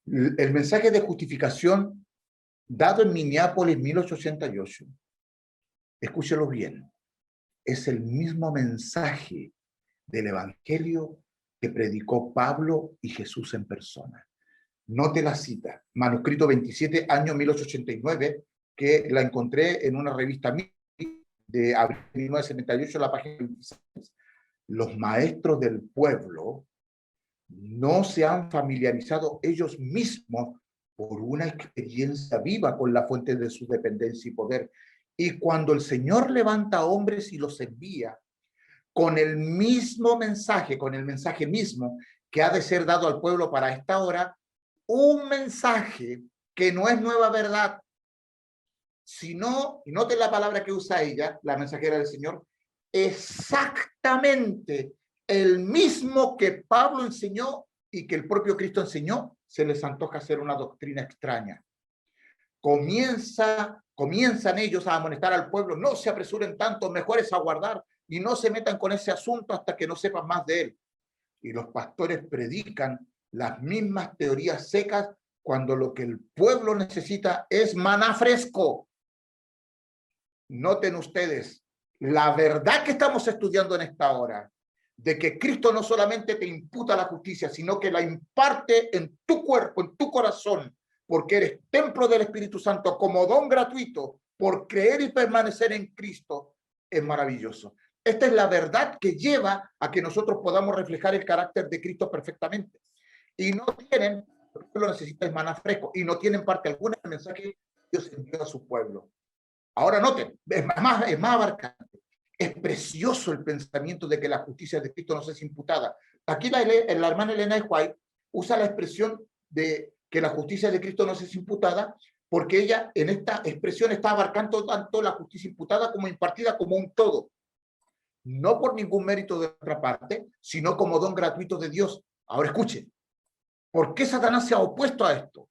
El mensaje de justificación dado en Minneapolis 1888, escúchelo bien, es el mismo mensaje del Evangelio que predicó Pablo y Jesús en persona. Note la cita, manuscrito 27, año 1889, que la encontré en una revista de abril de 1978, la página 26. Los maestros del pueblo no se han familiarizado ellos mismos por una experiencia viva con la fuente de su dependencia y poder. Y cuando el Señor levanta hombres y los envía con el mismo mensaje, con el mensaje mismo que ha de ser dado al pueblo para esta hora, un mensaje que no es nueva verdad, sino, y noten la palabra que usa ella, la mensajera del Señor, exactamente el mismo que Pablo enseñó y que el propio Cristo enseñó, se les antoja hacer una doctrina extraña. Comienzan ellos a amonestar al pueblo, no se apresuren tanto, mejor es aguardar y no se metan con ese asunto hasta que no sepan más de él. Y los pastores predican las mismas teorías secas cuando lo que el pueblo necesita es maná fresco. Noten ustedes, la verdad que estamos estudiando en esta hora, de que Cristo no solamente te imputa la justicia, sino que la imparte en tu cuerpo, en tu corazón, porque eres templo del Espíritu Santo como don gratuito por creer y permanecer en Cristo, es maravilloso. Esta es la verdad que lleva a que nosotros podamos reflejar el carácter de Cristo perfectamente. Y no tienen, lo necesita es maná fresco, y no tienen parte alguna del mensaje que Dios envió a su pueblo. Ahora noten, es más abarcante. Es precioso el pensamiento de que la justicia de Cristo no es imputada. Aquí la hermana Elena White usa la expresión de que la justicia de Cristo no es imputada, porque ella en esta expresión está abarcando tanto la justicia imputada como impartida como un todo. No por ningún mérito de otra parte, sino como don gratuito de Dios. Ahora escuchen, ¿por qué Satanás se ha opuesto a esto?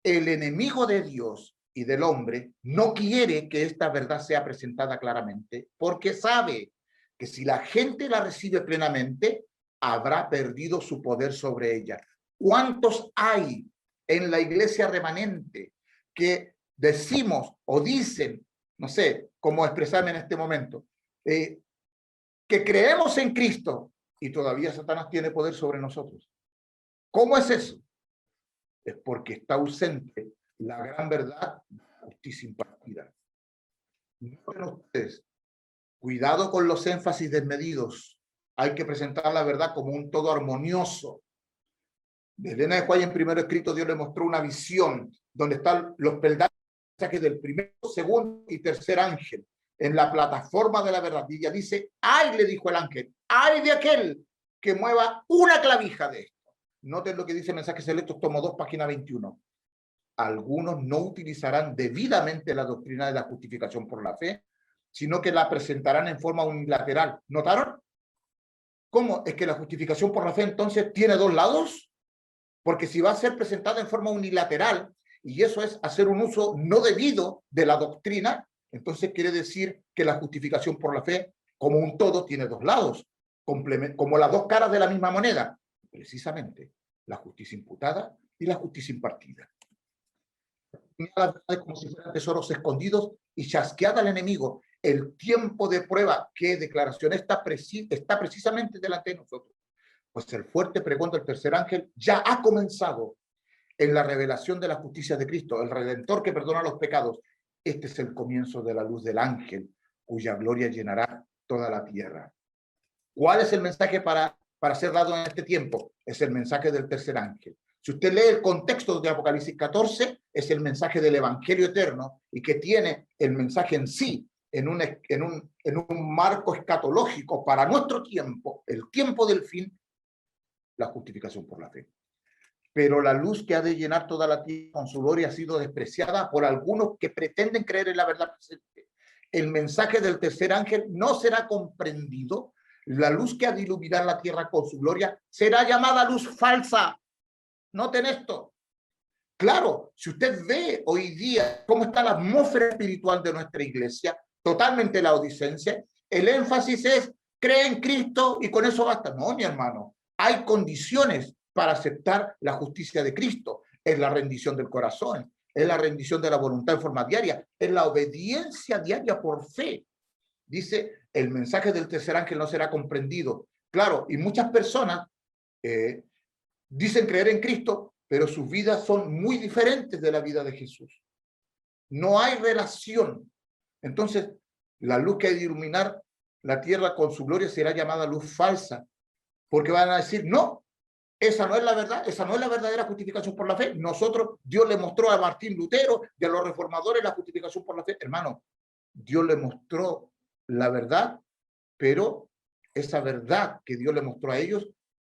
El enemigo de Dios y del hombre no quiere que esta verdad sea presentada claramente, porque sabe que si la gente la recibe plenamente, habrá perdido su poder sobre ella. ¿Cuántos hay en la iglesia remanente que decimos o dicen, no sé cómo expresarme en este momento, que creemos en Cristo y todavía Satanás tiene poder sobre nosotros? ¿Cómo es eso? Es porque está ausente la gran verdad de la justicia impartida. Noten ustedes, cuidado con los énfasis desmedidos. Hay que presentar la verdad como un todo armonioso. De Elena de White, en Primero Escrito, Dios le mostró una visión donde están los peldaños del primero, segundo y tercer ángel en la plataforma de la verdad. Y ella dice, ¡ay!, le dijo el ángel, ¡ay de aquel que mueva una clavija de esto! Noten lo que dice Mensajes Selectos, tomo 2, página 21. Algunos no utilizarán debidamente la doctrina de la justificación por la fe, sino que la presentarán en forma unilateral. ¿Notaron? ¿Cómo? ¿Es que la justificación por la fe entonces tiene dos lados? Porque si va a ser presentada en forma unilateral, y eso es hacer un uso no debido de la doctrina, entonces quiere decir que la justificación por la fe como un todo tiene dos lados, como las dos caras de la misma moneda, precisamente la justicia imputada y la justicia impartida. Las verdades como si fueran tesoros escondidos y chasqueada al enemigo. El tiempo de prueba, que declaración está precisamente delante de nosotros. Pues el fuerte pregón del tercer ángel ya ha comenzado en la revelación de la justicia de Cristo, el Redentor que perdona los pecados. Este es el comienzo de la luz del ángel, cuya gloria llenará toda la tierra. ¿Cuál es el mensaje para ser dado en este tiempo? Es el mensaje del tercer ángel. Si usted lee el contexto de Apocalipsis 14, es el mensaje del Evangelio eterno y que tiene el mensaje en sí, en un marco escatológico para nuestro tiempo, el tiempo del fin, la justificación por la fe. Pero la luz que ha de llenar toda la tierra con su gloria ha sido despreciada por algunos que pretenden creer en la verdad presente. El mensaje del tercer ángel no será comprendido. La luz que ha de iluminar la tierra con su gloria será llamada luz falsa. Noten esto. Claro, si usted ve hoy día cómo está la atmósfera espiritual de nuestra iglesia, totalmente laodicense, el énfasis es, cree en Cristo y con eso basta. No, mi hermano, hay condiciones para aceptar la justicia de Cristo. Es la rendición del corazón, es la rendición de la voluntad en forma diaria, es la obediencia diaria por fe. Dice, el mensaje del tercer ángel no será comprendido. Claro, y muchas personas dicen creer en Cristo, pero sus vidas son muy diferentes de la vida de Jesús. No hay relación. Entonces, la luz que ha de iluminar la tierra con su gloria será llamada luz falsa, porque van a decir, no, esa no es la verdad, esa no es la verdadera justificación por la fe. Nosotros, Dios le mostró a Martín Lutero y a los reformadores la justificación por la fe. Hermano, Dios le mostró la verdad, pero esa verdad que Dios le mostró a ellos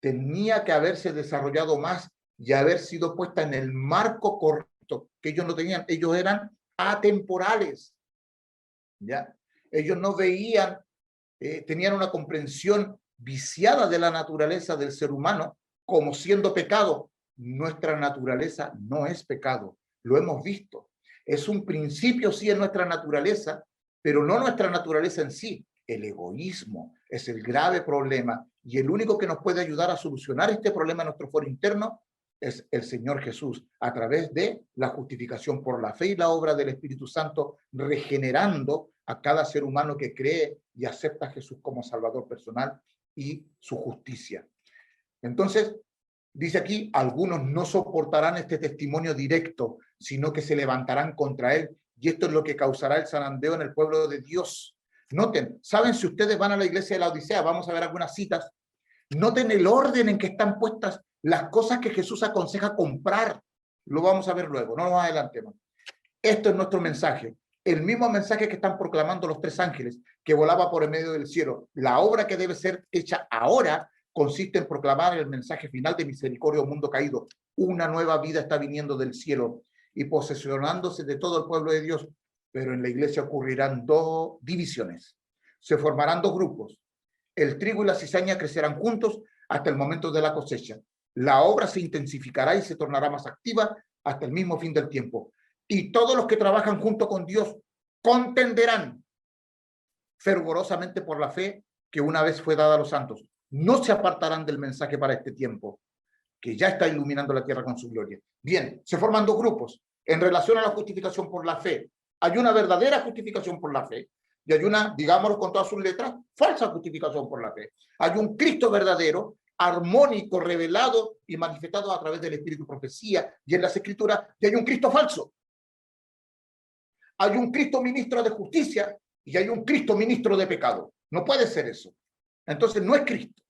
tenía que haberse desarrollado más y haber sido puesta en el marco correcto que ellos no tenían. Ellos eran atemporales, ¿ya? Ellos no veían, tenían una comprensión viciada de la naturaleza del ser humano como siendo pecado. Nuestra naturaleza no es pecado, lo hemos visto. Es un principio, sí, en nuestra naturaleza, pero no nuestra naturaleza en sí. El egoísmo es el grave problema y el único que nos puede ayudar a solucionar este problema en nuestro foro interno es el Señor Jesús, a través de la justificación por la fe y la obra del Espíritu Santo, regenerando a cada ser humano que cree y acepta a Jesús como Salvador personal y su justicia. Entonces, dice aquí, algunos no soportarán este testimonio directo, sino que se levantarán contra él, y esto es lo que causará el zarandeo en el pueblo de Dios. Noten, ¿saben? Si ustedes van a la iglesia de la Odisea, vamos a ver algunas citas, noten el orden en que están puestas las cosas que Jesús aconseja comprar. Lo vamos a ver luego, no nos adelantemos. Esto es nuestro mensaje, el mismo mensaje que están proclamando los tres ángeles que volaba por el medio del cielo. La obra que debe ser hecha ahora consiste en proclamar el mensaje final de misericordia al mundo caído. Una nueva vida está viniendo del cielo y posesionándose de todo el pueblo de Dios. Pero en la iglesia ocurrirán dos divisiones. Se formarán dos grupos. El trigo y la cizaña crecerán juntos hasta el momento de la cosecha. La obra se intensificará y se tornará más activa hasta el mismo fin del tiempo. Y todos los que trabajan junto con Dios contenderán fervorosamente por la fe que una vez fue dada a los santos. No se apartarán del mensaje para este tiempo, que ya está iluminando la tierra con su gloria. Bien, se forman dos grupos en relación a la justificación por la fe. Hay una verdadera justificación por la fe y hay una, digámoslo con todas sus letras, falsa justificación por la fe. Hay un Cristo verdadero, armónico, revelado y manifestado a través del Espíritu Profecía y en las Escrituras, y hay un Cristo falso. Hay un Cristo ministro de justicia y hay un Cristo ministro de pecado. No puede ser eso. Entonces no es Cristo.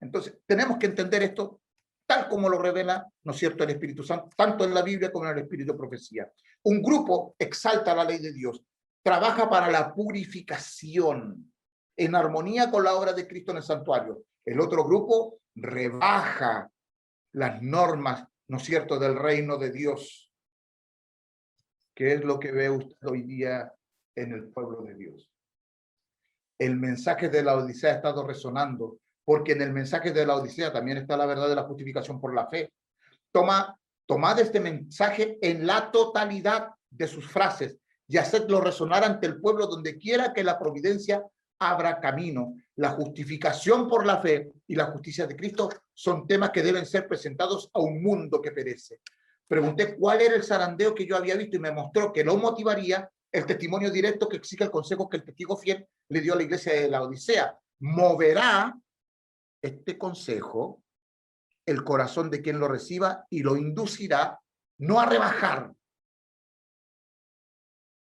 Entonces tenemos que entender esto tal como lo revela, ¿no es cierto?, el Espíritu Santo, tanto en la Biblia como en el Espíritu de Profecía. Un grupo exalta la ley de Dios, trabaja para la purificación, en armonía con la obra de Cristo en el santuario. El otro grupo rebaja las normas, ¿no es cierto?, del reino de Dios, que es lo que ve usted hoy día en el pueblo de Dios. El mensaje de la Odisea ha estado resonando, porque en el mensaje de la Odisea también está la verdad de la justificación por la fe. Tomad este mensaje en la totalidad de sus frases y hacedlo resonar ante el pueblo donde quiera que la providencia abra camino. La justificación por la fe y la justicia de Cristo son temas que deben ser presentados a un mundo que perece. Pregunté cuál era el zarandeo que yo había visto y me mostró que lo motivaría el testimonio directo que exige el consejo que el testigo fiel le dio a la iglesia de la Odisea. Moverá este consejo el corazón de quien lo reciba y lo inducirá no a rebajar,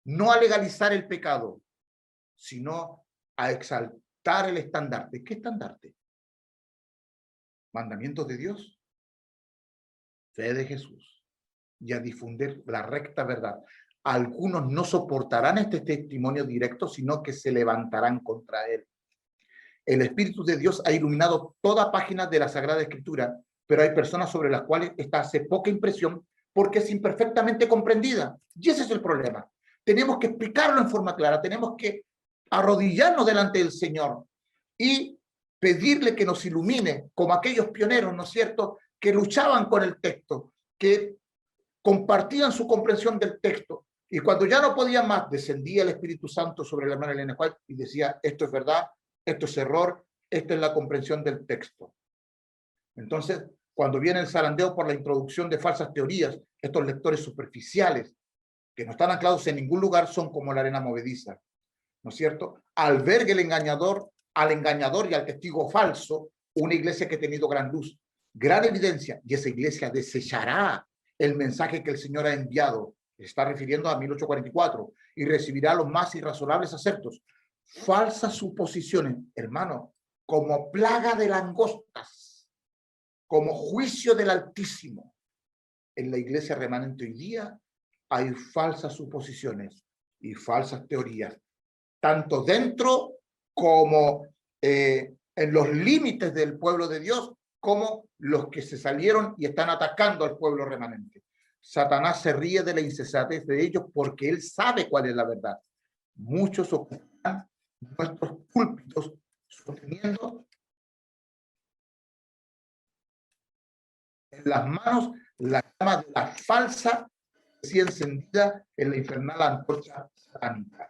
no a legalizar el pecado, sino a exaltar el estandarte. ¿Qué estandarte? Mandamientos de Dios, fe de Jesús, y a difundir la recta verdad. Algunos no soportarán este testimonio directo, sino que se levantarán contra él. El Espíritu de Dios ha iluminado toda página de la Sagrada Escritura, pero hay personas sobre las cuales esta hace poca impresión porque es imperfectamente comprendida. Y ese es el problema. Tenemos que explicarlo en forma clara, tenemos que arrodillarnos delante del Señor y pedirle que nos ilumine, como aquellos pioneros, ¿no es cierto?, que luchaban con el texto, que compartían su comprensión del texto, y cuando ya no podían más, descendía el Espíritu Santo sobre la hermana Elena White y decía, esto es verdad, esto es error, esto es la comprensión del texto. Entonces, cuando viene el zarandeo por la introducción de falsas teorías, estos lectores superficiales, que no están anclados en ningún lugar, son como la arena movediza, ¿no es cierto? Albergue el engañador, al engañador y al testigo falso, una iglesia que ha tenido gran luz, gran evidencia, y esa iglesia desechará el mensaje que el Señor ha enviado, está refiriendo a 1844, y recibirá los más irrazonables acertos. Falsas suposiciones, hermano, como plaga de langostas, como juicio del Altísimo. En la iglesia remanente hoy día hay falsas suposiciones y falsas teorías, tanto dentro como en los límites del pueblo de Dios, como los que se salieron y están atacando al pueblo remanente. Satanás se ríe de la insensatez de ellos porque él sabe cuál es la verdad. Muchos ocupan nuestros púlpitos sosteniendo en las manos la llama de la falsa sí encendida en la infernal antorcha satánica.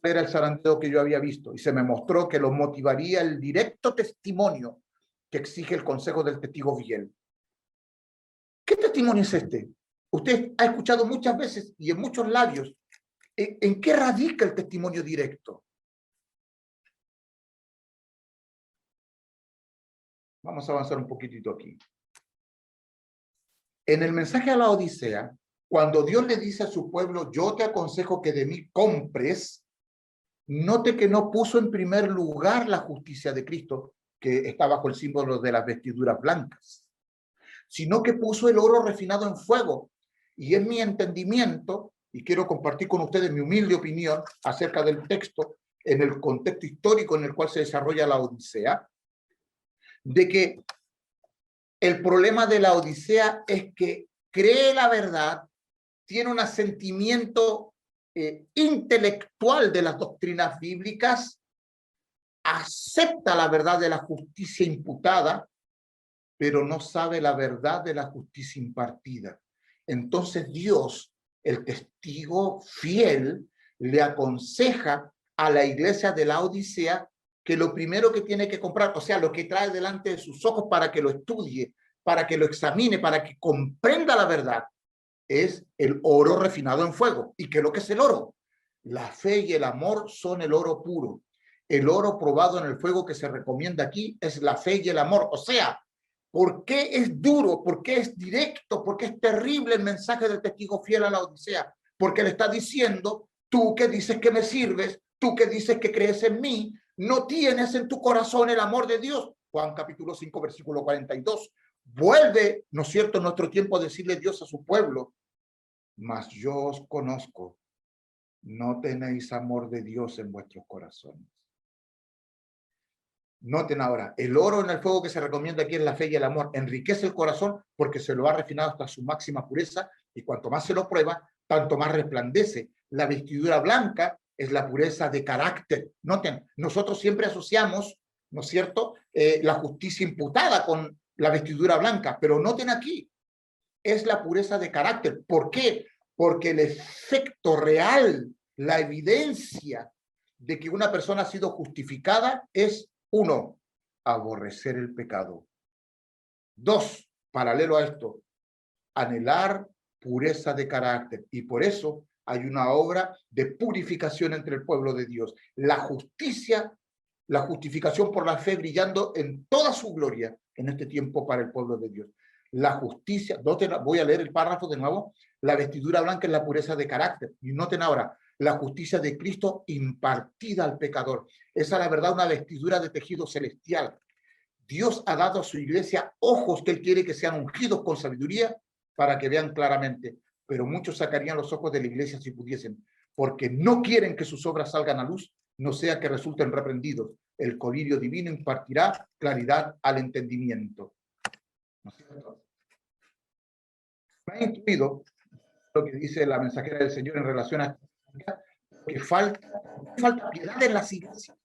Era el zarandeo que yo había visto y se me mostró que lo motivaría el directo testimonio que exige el consejo del testigo fiel. ¿Qué testimonio es este? Usted ha escuchado muchas veces y en muchos labios. ¿En qué radica el testimonio directo? Vamos a avanzar un poquitito aquí. En el mensaje a la Odisea, cuando Dios le dice a su pueblo, yo te aconsejo que de mí compres, note que no puso en primer lugar la justicia de Cristo, que está bajo el símbolo de las vestiduras blancas, sino que puso el oro refinado en fuego. Y en mi entendimiento, y quiero compartir con ustedes mi humilde opinión acerca del texto, en el contexto histórico en el cual se desarrolla la Odisea, de que el problema de la Odisea es que cree la verdad, tiene un asentimiento intelectual de las doctrinas bíblicas, acepta la verdad de la justicia imputada, pero no sabe la verdad de la justicia impartida. Entonces Dios, el testigo fiel, le aconseja a la iglesia de la Odisea que lo primero que tiene que comprar, o sea, lo que trae delante de sus ojos para que lo estudie, para que lo examine, para que comprenda la verdad, es el oro refinado en fuego. ¿Y qué es lo que es el oro? La fe y el amor son el oro puro. El oro probado en el fuego que se recomienda aquí es la fe y el amor. O sea, ¿por qué es duro? ¿Por qué es directo? ¿Por qué es terrible el mensaje del testigo fiel a la Odisea? Porque le está diciendo, tú que dices que me sirves, tú que dices que crees en mí, no tienes en tu corazón el amor de Dios. Juan capítulo 5, versículo 42. Vuelve, ¿no es cierto?, en nuestro tiempo a decirle Dios a su pueblo, mas yo os conozco, no tenéis amor de Dios en vuestros corazones. Noten ahora, el oro en el fuego que se recomienda aquí es la fe y el amor. Enriquece el corazón porque se lo ha refinado hasta su máxima pureza y cuanto más se lo prueba, tanto más resplandece. La vestidura blanca es la pureza de carácter. Noten, nosotros siempre asociamos, ¿no es cierto?, la justicia imputada con la vestidura blanca, pero noten aquí, es la pureza de carácter. ¿Por qué? Porque el efecto real, la evidencia de que una persona ha sido justificada es, 1, aborrecer el pecado. 2, paralelo a esto, anhelar pureza de carácter. Y por eso hay una obra de purificación entre el pueblo de Dios. La justicia, la justificación por la fe brillando en toda su gloria en este tiempo para el pueblo de Dios. La justicia, voy a leer el párrafo de nuevo, la vestidura blanca es la pureza de carácter. Y noten ahora, la justicia de Cristo impartida al pecador. Esa es la verdad, una vestidura de tejido celestial. Dios ha dado a su iglesia ojos que Él quiere que sean ungidos con sabiduría para que vean claramente. Pero muchos sacarían los ojos de la iglesia si pudiesen, porque no quieren que sus obras salgan a luz, no sea que resulten reprendidos. El colirio divino impartirá claridad al entendimiento. ¿No es cierto? Me ha intuido lo que dice la mensajera del Señor en relación a que falta piedad en las iglesias.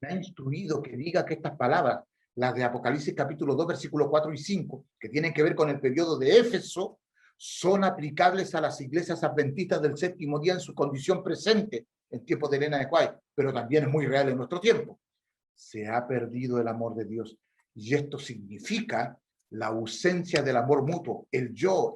Me ha instruido que diga que estas palabras, las de Apocalipsis capítulo 2, versículos 4 y 5, que tienen que ver con el periodo de Éfeso, son aplicables a las iglesias adventistas del séptimo día en su condición presente en tiempo de Elena de White, pero también es muy real en nuestro tiempo. Se ha perdido el amor de Dios, y esto significa la ausencia del amor mutuo. El yo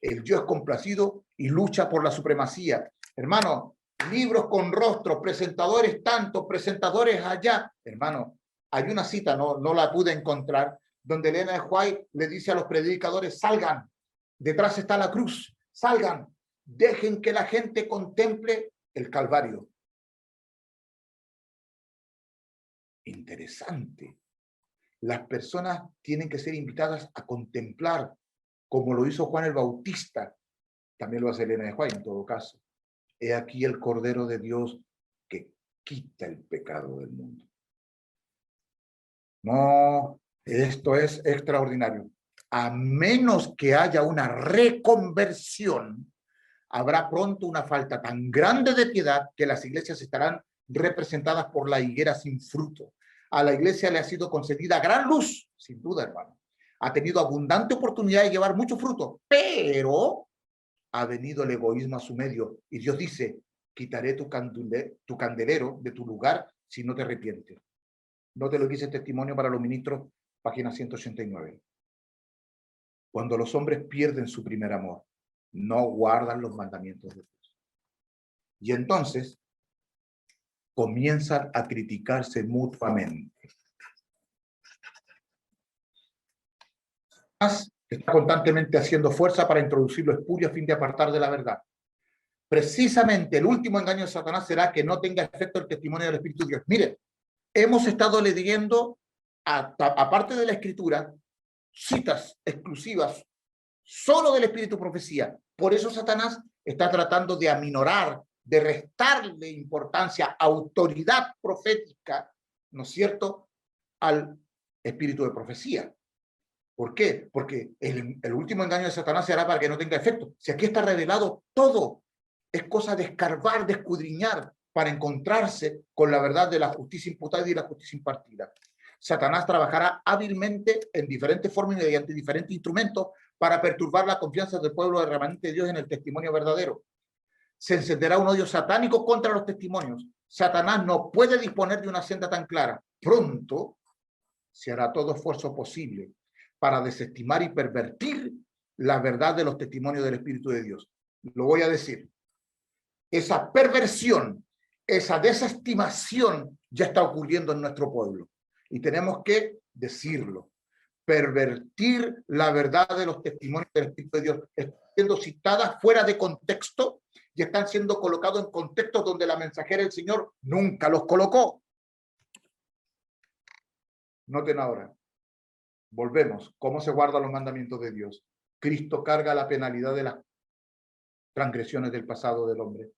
es complacido y lucha por la supremacía. Hermano, libros con rostros, presentadores tanto, presentadores allá. Hermano, hay una cita, no la pude encontrar, donde Elena de White le dice a los predicadores, salgan, detrás está la cruz, salgan, dejen que la gente contemple el Calvario. Interesante. Las personas tienen que ser invitadas a contemplar, como lo hizo Juan el Bautista, también lo hace Elena de White en todo caso. He aquí el Cordero de Dios que quita el pecado del mundo. No, esto es extraordinario. A menos que haya una reconversión, habrá pronto una falta tan grande de piedad que las iglesias estarán representadas por la higuera sin fruto. A la iglesia le ha sido concedida gran luz, sin duda, hermano. Ha tenido abundante oportunidad de llevar mucho fruto, pero ha venido el egoísmo a su medio. Y Dios dice, quitaré tu candelero de tu lugar si no te arrepientes. Note lo que dice testimonio para los ministros, página 189. Cuando los hombres pierden su primer amor, no guardan los mandamientos de Dios. Y entonces comienzan a criticarse mutuamente. Está constantemente haciendo fuerza para introducir lo espurio a fin de apartar de la verdad. Precisamente el último engaño de Satanás será que no tenga efecto el testimonio del Espíritu de Dios. Miren, hemos estado leyendo, aparte de la Escritura, citas exclusivas solo del Espíritu Profecía. Por eso Satanás está tratando de aminorar, de restarle importancia, autoridad profética, ¿no es cierto?, al Espíritu de Profecía. ¿Por qué? Porque el último engaño de Satanás se hará para que no tenga efecto. Si aquí está revelado todo, es cosa de escarbar, de escudriñar, para encontrarse con la verdad de la justicia imputada y la justicia impartida. Satanás trabajará hábilmente en diferentes formas y mediante diferentes instrumentos para perturbar la confianza del pueblo del remanente de Dios en el testimonio verdadero. Se encenderá un odio satánico contra los testimonios. Satanás no puede disponer de una senda tan clara. Pronto se hará todo esfuerzo posible para desestimar y pervertir la verdad de los testimonios del Espíritu de Dios. Lo voy a decir. Esa perversión, esa desestimación ya está ocurriendo en nuestro pueblo. Y tenemos que decirlo. Pervertir la verdad de los testimonios del Espíritu de Dios. Están siendo citadas fuera de contexto y están siendo colocados en contextos donde la mensajera del Señor nunca los colocó. Noten ahora. Volvemos. ¿Cómo se guardan los mandamientos de Dios? Cristo carga la penalidad de las transgresiones del pasado del hombre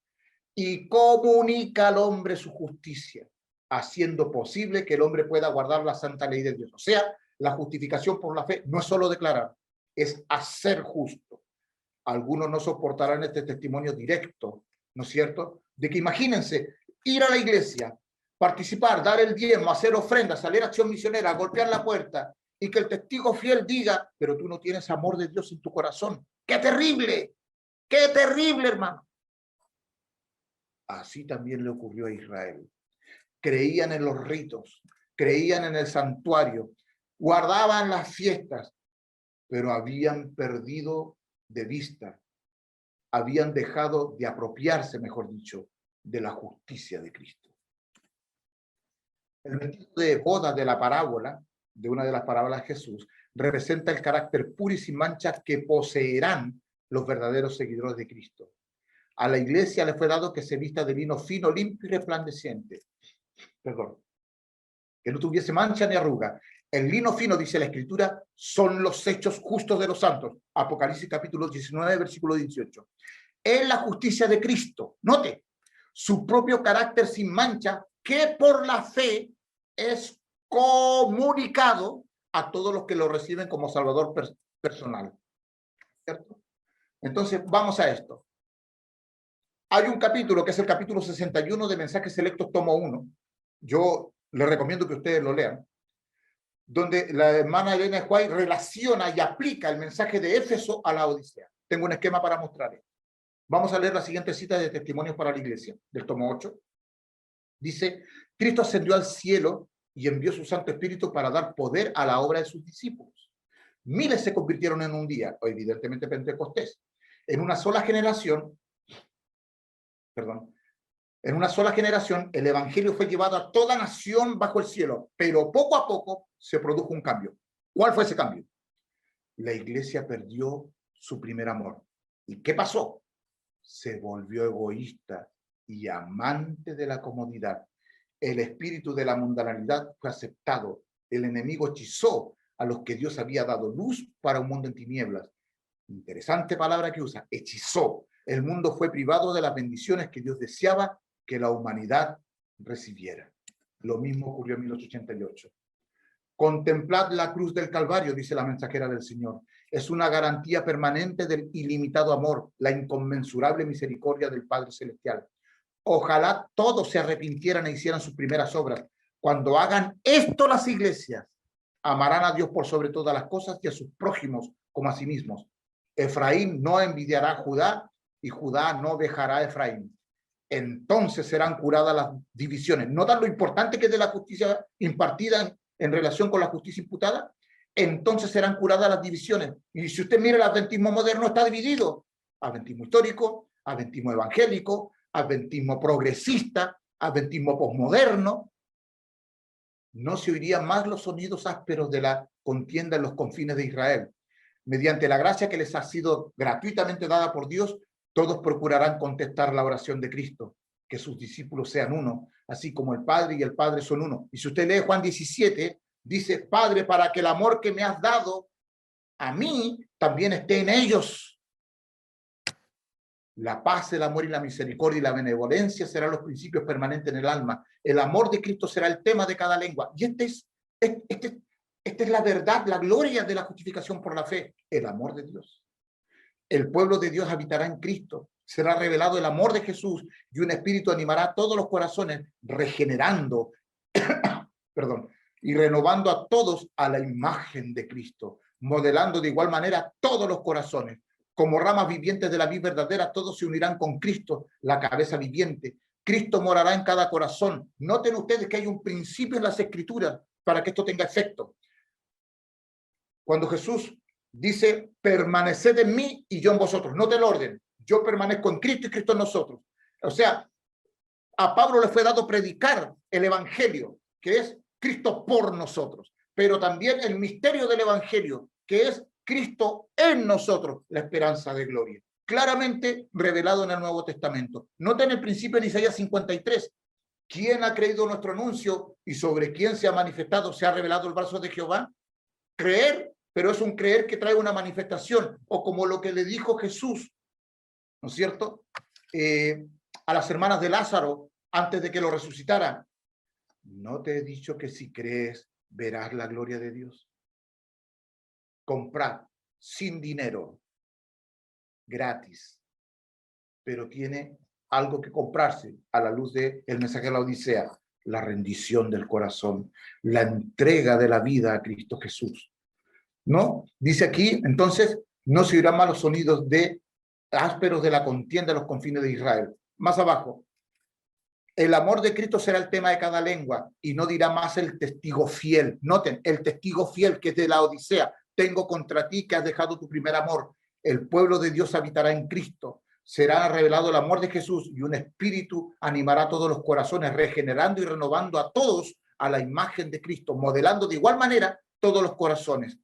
y comunica al hombre su justicia, haciendo posible que el hombre pueda guardar la santa ley de Dios. O sea, la justificación por la fe no es solo declarar, es hacer justo. Algunos no soportarán este testimonio directo, ¿no es cierto? De que imagínense, ir a la iglesia, participar, dar el diezmo, hacer ofrendas, salir a acción misionera, golpear la puerta, y que el testigo fiel diga, pero tú no tienes amor de Dios en tu corazón. ¡Qué terrible! ¡Qué terrible, hermano! Así también le ocurrió a Israel. Creían en los ritos, creían en el santuario, guardaban las fiestas, pero habían perdido de vista, habían dejado de apropiarse, mejor dicho, de la justicia de Cristo. El vestido de boda de la parábola, de una de las parábolas de Jesús, representa el carácter puro y sin mancha que poseerán los verdaderos seguidores de Cristo. A la iglesia le fue dado que se vista de lino fino, limpio y resplandeciente. Perdón. Que no tuviese mancha ni arruga. El lino fino, dice la Escritura, son los hechos justos de los santos. Apocalipsis capítulo 19, versículo 18. Es la justicia de Cristo. Note, su propio carácter sin mancha, que por la fe es comunicado a todos los que lo reciben como Salvador personal. ¿Cierto? Entonces, vamos a esto. Hay un capítulo, que es el capítulo 61 de Mensajes Selectos, tomo 1. Yo les recomiendo que ustedes lo lean, donde la hermana Elena White relaciona y aplica el mensaje de Éfeso a la Odisea. Tengo un esquema para mostrarles. Vamos a leer la siguiente cita de Testimonios para la Iglesia, del tomo 8. Dice, Cristo ascendió al cielo y envió su Santo Espíritu para dar poder a la obra de sus discípulos. Miles se convirtieron en un día, evidentemente Pentecostés. En una sola generación, el evangelio fue llevado a toda nación bajo el cielo, pero poco a poco se produjo un cambio. ¿Cuál fue ese cambio? La iglesia perdió su primer amor. ¿Y qué pasó? Se volvió egoísta y amante de la comodidad. El espíritu de la mundanalidad fue aceptado. El enemigo hechizó a los que Dios había dado luz para un mundo en tinieblas. Interesante palabra que usa, hechizó. El mundo fue privado de las bendiciones que Dios deseaba que la humanidad recibiera. Lo mismo ocurrió en 1888. Contemplad la cruz del Calvario, dice la mensajera del Señor. Es una garantía permanente del ilimitado amor, la inconmensurable misericordia del Padre Celestial. Ojalá todos se arrepintieran e hicieran sus primeras obras. Cuando hagan esto las iglesias, amarán a Dios por sobre todas las cosas y a sus prójimos como a sí mismos. Efraín no envidiará a Judá y Judá no dejará a Efraín. Entonces serán curadas las divisiones. ¿Notan lo importante que es de la justicia impartida en relación con la justicia imputada? Entonces serán curadas las divisiones. Y si usted mira el adventismo moderno, está dividido. Adventismo histórico, adventismo evangélico, adventismo progresista, adventismo posmoderno. No se oirían más los sonidos ásperos de la contienda en los confines de Israel. Mediante la gracia que les ha sido gratuitamente dada por Dios, todos procurarán contestar la oración de Cristo, que sus discípulos sean uno, así como el Padre y el Padre son uno. Y si usted lee Juan 17, dice, Padre, para que el amor que me has dado a mí también esté en ellos. La paz, el amor y la misericordia y la benevolencia serán los principios permanentes en el alma. El amor de Cristo será el tema de cada lengua. Y esta es la verdad, la gloria de la justificación por la fe, el amor de Dios. El pueblo de Dios habitará en Cristo. Será revelado el amor de Jesús y un espíritu animará a todos los corazones, regenerando y renovando a todos a la imagen de Cristo, modelando de igual manera todos los corazones. Como ramas vivientes de la vid verdadera, todos se unirán con Cristo, la cabeza viviente. Cristo morará en cada corazón. Noten ustedes que hay un principio en las Escrituras para que esto tenga efecto. Cuando Jesús dice, permaneced en mí y yo en vosotros. Note el orden. Yo permanezco en Cristo y Cristo en nosotros. O sea, a Pablo le fue dado predicar el evangelio, que es Cristo por nosotros. Pero también el misterio del evangelio, que es Cristo en nosotros, la esperanza de gloria. Claramente revelado en el Nuevo Testamento. Noten el principio en Isaías 53. ¿Quién ha creído nuestro anuncio y sobre quién se ha manifestado, se ha revelado el brazo de Jehová? Creer, pero es un creer que trae una manifestación, o como lo que le dijo Jesús, ¿no es cierto? A las hermanas de Lázaro, antes de que lo resucitara. ¿No te he dicho que si crees, verás la gloria de Dios? Comprad sin dinero, gratis, pero tiene algo que comprarse a la luz del mensaje de la Odisea, la rendición del corazón, la entrega de la vida a Cristo Jesús. ¿No? Dice aquí, entonces, no se oirán malos sonidos de ásperos de la contienda de los confines de Israel. Más abajo, El amor de Cristo será el tema de cada lengua y no dirá más el testigo fiel. Noten, el testigo fiel que es de la Odisea. Tengo contra ti que has dejado tu primer amor. El pueblo de Dios habitará en Cristo. Será revelado el amor de Jesús y un espíritu animará todos los corazones, regenerando y renovando a todos a la imagen de Cristo, modelando de igual manera todos los corazones.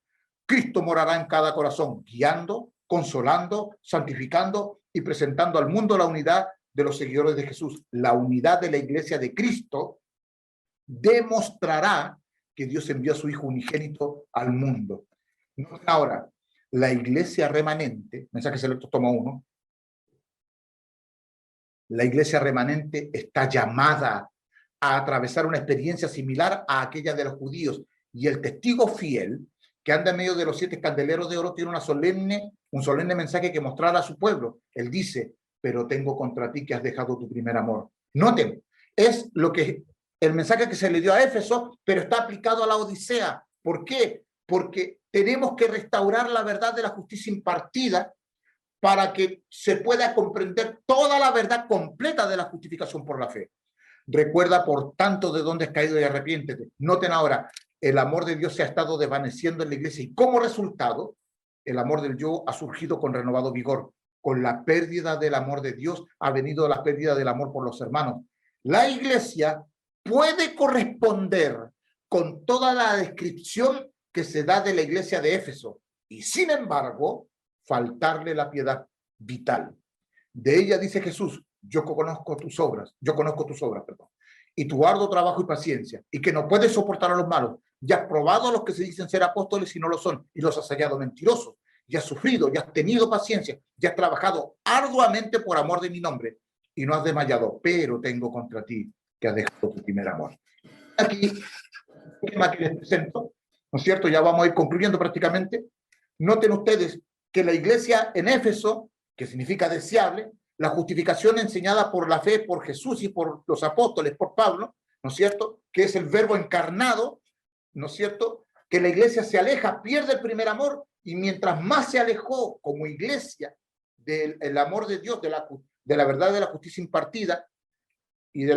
Cristo morará en cada corazón, guiando, consolando, santificando y presentando al mundo la unidad de los seguidores de Jesús. La unidad de la iglesia de Cristo demostrará que Dios envió a su Hijo unigénito al mundo. Ahora, la iglesia remanente, mensaje selecto toma 1, la iglesia remanente está llamada a atravesar una experiencia similar a aquella de los judíos, y el testigo fiel que anda en medio de los 7 candeleros de oro tiene un solemne mensaje que mostrar a su pueblo. Él dice: pero tengo contra ti que has dejado tu primer amor. Noten, es el mensaje que se le dio a Éfeso, pero está aplicado a la Odisea. ¿Por qué? Porque tenemos que restaurar la verdad de la justicia impartida para que se pueda comprender toda la verdad completa de la justificación por la fe. Recuerda, por tanto, de dónde has caído y arrepiéntete. Noten ahora, el amor de Dios se ha estado desvaneciendo en la iglesia y como resultado, el amor del yo ha surgido con renovado vigor. Con la pérdida del amor de Dios ha venido la pérdida del amor por los hermanos. La iglesia puede corresponder con toda la descripción que se da de la iglesia de Éfeso y, sin embargo, faltarle la piedad vital. De ella dice Jesús: yo conozco tus obras, y tu arduo trabajo y paciencia, y que no puedes soportar a los malos. Ya has probado a los que se dicen ser apóstoles y no lo son, y los has hallado mentirosos. Ya has sufrido, ya has tenido paciencia, ya has trabajado arduamente por amor de mi nombre, y no has desmayado, pero tengo contra ti que has dejado tu primer amor. Aquí, el tema que les presento, ¿no es cierto? Ya vamos a ir concluyendo prácticamente. Noten ustedes que la iglesia en Éfeso, que significa deseable, la justificación enseñada por la fe, por Jesús y por los apóstoles, por Pablo, ¿no es cierto?, que es el verbo encarnado, ¿no es cierto?, que la iglesia se aleja, pierde el primer amor, y mientras más se alejó como iglesia del amor de Dios, de la verdad de la justicia impartida y de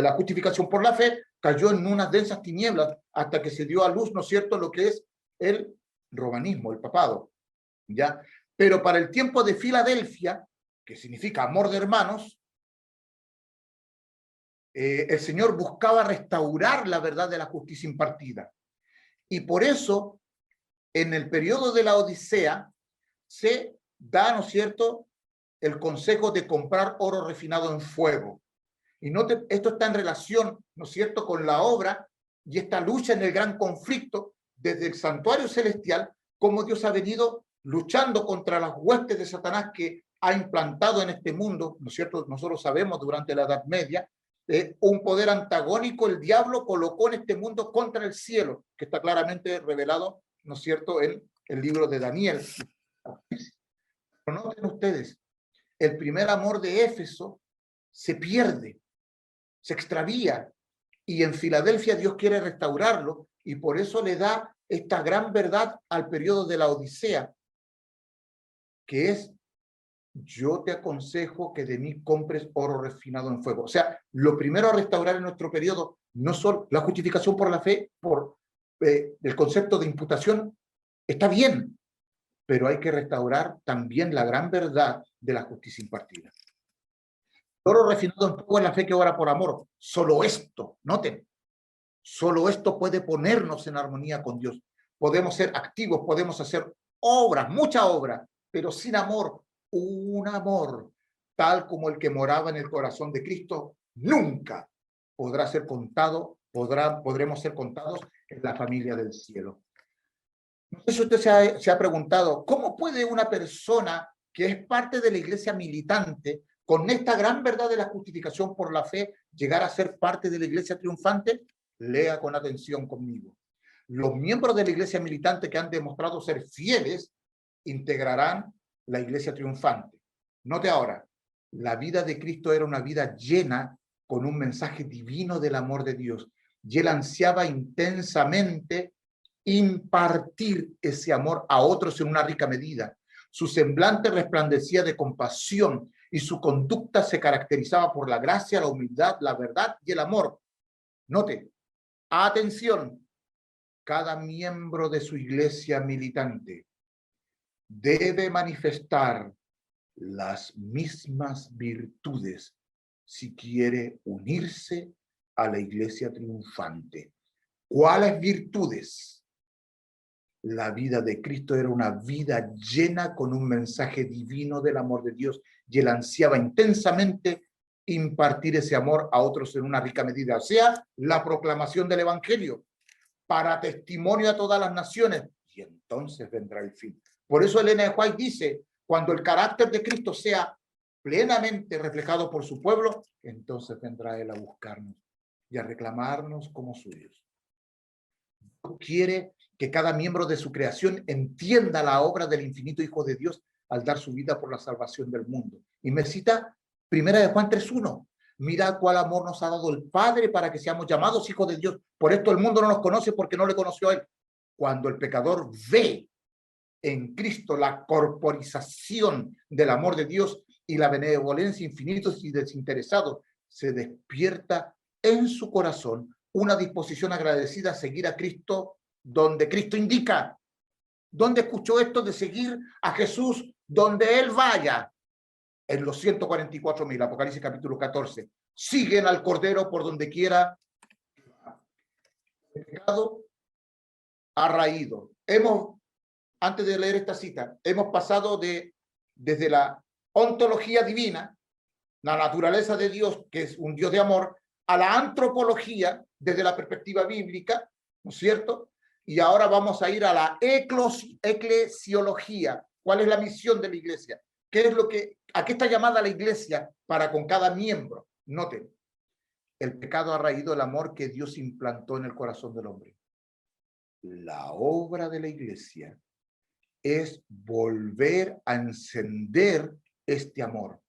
la justificación por la fe, cayó en unas densas tinieblas hasta que se dio a luz, ¿no es cierto?, lo que es el romanismo, el papado, ¿ya? Pero para el tiempo de Filadelfia, que significa amor de hermanos, el Señor buscaba restaurar la verdad de la justicia impartida. Y por eso, en el periodo de la Odisea, se da, ¿no es cierto?, el consejo de comprar oro refinado en fuego. Y esto está en relación, ¿no es cierto?, con la obra y esta lucha en el gran conflicto desde el santuario celestial, cómo Dios ha venido luchando contra las huestes de Satanás que ha implantado en este mundo, ¿no es cierto? Nosotros sabemos durante la Edad Media, un poder antagónico el diablo colocó en este mundo contra el cielo, que está claramente revelado, ¿no es cierto?, en el libro de Daniel. Pero noten ustedes, el primer amor de Éfeso se pierde, se extravía, y en Filadelfia Dios quiere restaurarlo, y por eso le da esta gran verdad al periodo de la Odisea, que es: yo te aconsejo que de mí compres oro refinado en fuego. O sea, lo primero a restaurar en nuestro periodo, no solo la justificación por la fe, por el concepto de imputación, está bien, pero hay que restaurar también la gran verdad de la justicia impartida. El oro refinado en fuego es la fe que obra por amor. Solo esto, noten, solo esto puede ponernos en armonía con Dios. Podemos ser activos, podemos hacer obras, mucha obra, pero sin amor, un amor tal como el que moraba en el corazón de Cristo, nunca podrá ser contado, podremos ser contados en la familia del cielo. No sé si usted se ha preguntado, ¿cómo puede una persona que es parte de la iglesia militante, con esta gran verdad de la justificación por la fe, llegar a ser parte de la iglesia triunfante? Lea con atención conmigo. Los miembros de la iglesia militante que han demostrado ser fieles integrarán la iglesia triunfante. Note ahora, la vida de Cristo era una vida llena con un mensaje divino del amor de Dios, y él ansiaba intensamente impartir ese amor a otros en una rica medida. Su semblante resplandecía de compasión y su conducta se caracterizaba por la gracia, la humildad, la verdad y el amor. Note, atención, cada miembro de su iglesia militante debe manifestar las mismas virtudes si quiere unirse a la iglesia triunfante. ¿Cuáles virtudes? La vida de Cristo era una vida llena con un mensaje divino del amor de Dios y él ansiaba intensamente impartir ese amor a otros en una rica medida, o sea, la proclamación del evangelio para testimonio a todas las naciones, y entonces vendrá el fin. Por eso Elena de White dice, cuando el carácter de Cristo sea plenamente reflejado por su pueblo, entonces vendrá él a buscarnos y a reclamarnos como suyos. Quiere que cada miembro de su creación entienda la obra del infinito Hijo de Dios al dar su vida por la salvación del mundo. Y me cita 1 de Juan 3:1. Mira cuál amor nos ha dado el Padre para que seamos llamados hijos de Dios. Por esto el mundo no nos conoce porque no le conoció a él. Cuando el pecador ve en Cristo la corporización del amor de Dios y la benevolencia infinitos y desinteresados, se despierta en su corazón una disposición agradecida a seguir a Cristo donde Cristo indica. ¿Dónde escuchó esto de seguir a Jesús donde Él vaya? En los 144,000, Apocalipsis capítulo 14. Siguen al Cordero por donde quiera. El pecado ha raído. Antes de leer esta cita, hemos pasado desde la ontología divina, la naturaleza de Dios, que es un Dios de amor, a la antropología, desde la perspectiva bíblica, ¿no es cierto? Y ahora vamos a ir a la eclesiología. ¿Cuál es la misión de la iglesia? ¿A qué está llamada la iglesia para con cada miembro? Noten, el pecado ha raído el amor que Dios implantó en el corazón del hombre. La obra de la iglesia es volver a encender este amor.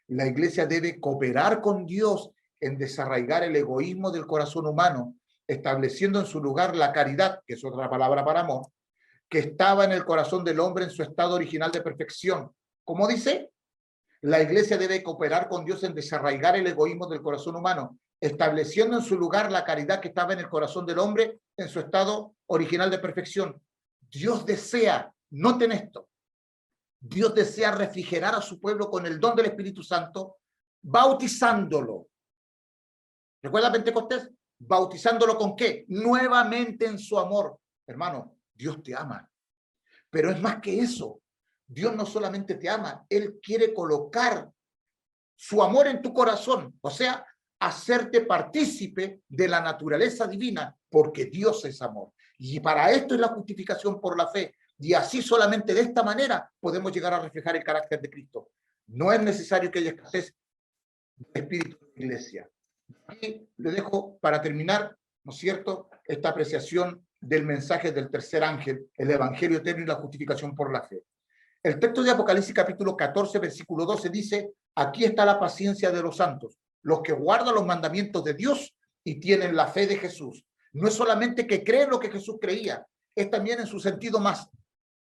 La iglesia debe cooperar con Dios en desarraigar el egoísmo del corazón humano, estableciendo en su lugar la caridad, que es otra palabra para amor, que estaba en el corazón del hombre en su estado original de perfección. ¿Cómo dice? La iglesia debe cooperar con Dios en desarraigar el egoísmo del corazón humano, estableciendo en su lugar la caridad que estaba en el corazón del hombre en su estado original de perfección. Dios desea, noten esto, Dios desea refrigerar a su pueblo con el don del Espíritu Santo, bautizándolo. ¿Recuerda Pentecostés? ¿Bautizándolo con qué? Nuevamente en su amor. Hermano, Dios te ama. Pero es más que eso. Dios no solamente te ama, Él quiere colocar su amor en tu corazón. O sea, hacerte partícipe de la naturaleza divina, porque Dios es amor. Y para esto es la justificación por la fe. Y así solamente de esta manera podemos llegar a reflejar el carácter de Cristo. No es necesario que haya escasez de espíritu en la iglesia. Aquí le dejo para terminar, ¿no es cierto?, esta apreciación del mensaje del tercer ángel, el evangelio eterno y la justificación por la fe. El texto de Apocalipsis capítulo 14, versículo 12 dice, aquí está la paciencia de los santos, los que guardan los mandamientos de Dios y tienen la fe de Jesús. No es solamente que creen lo que Jesús creía, es también en su sentido más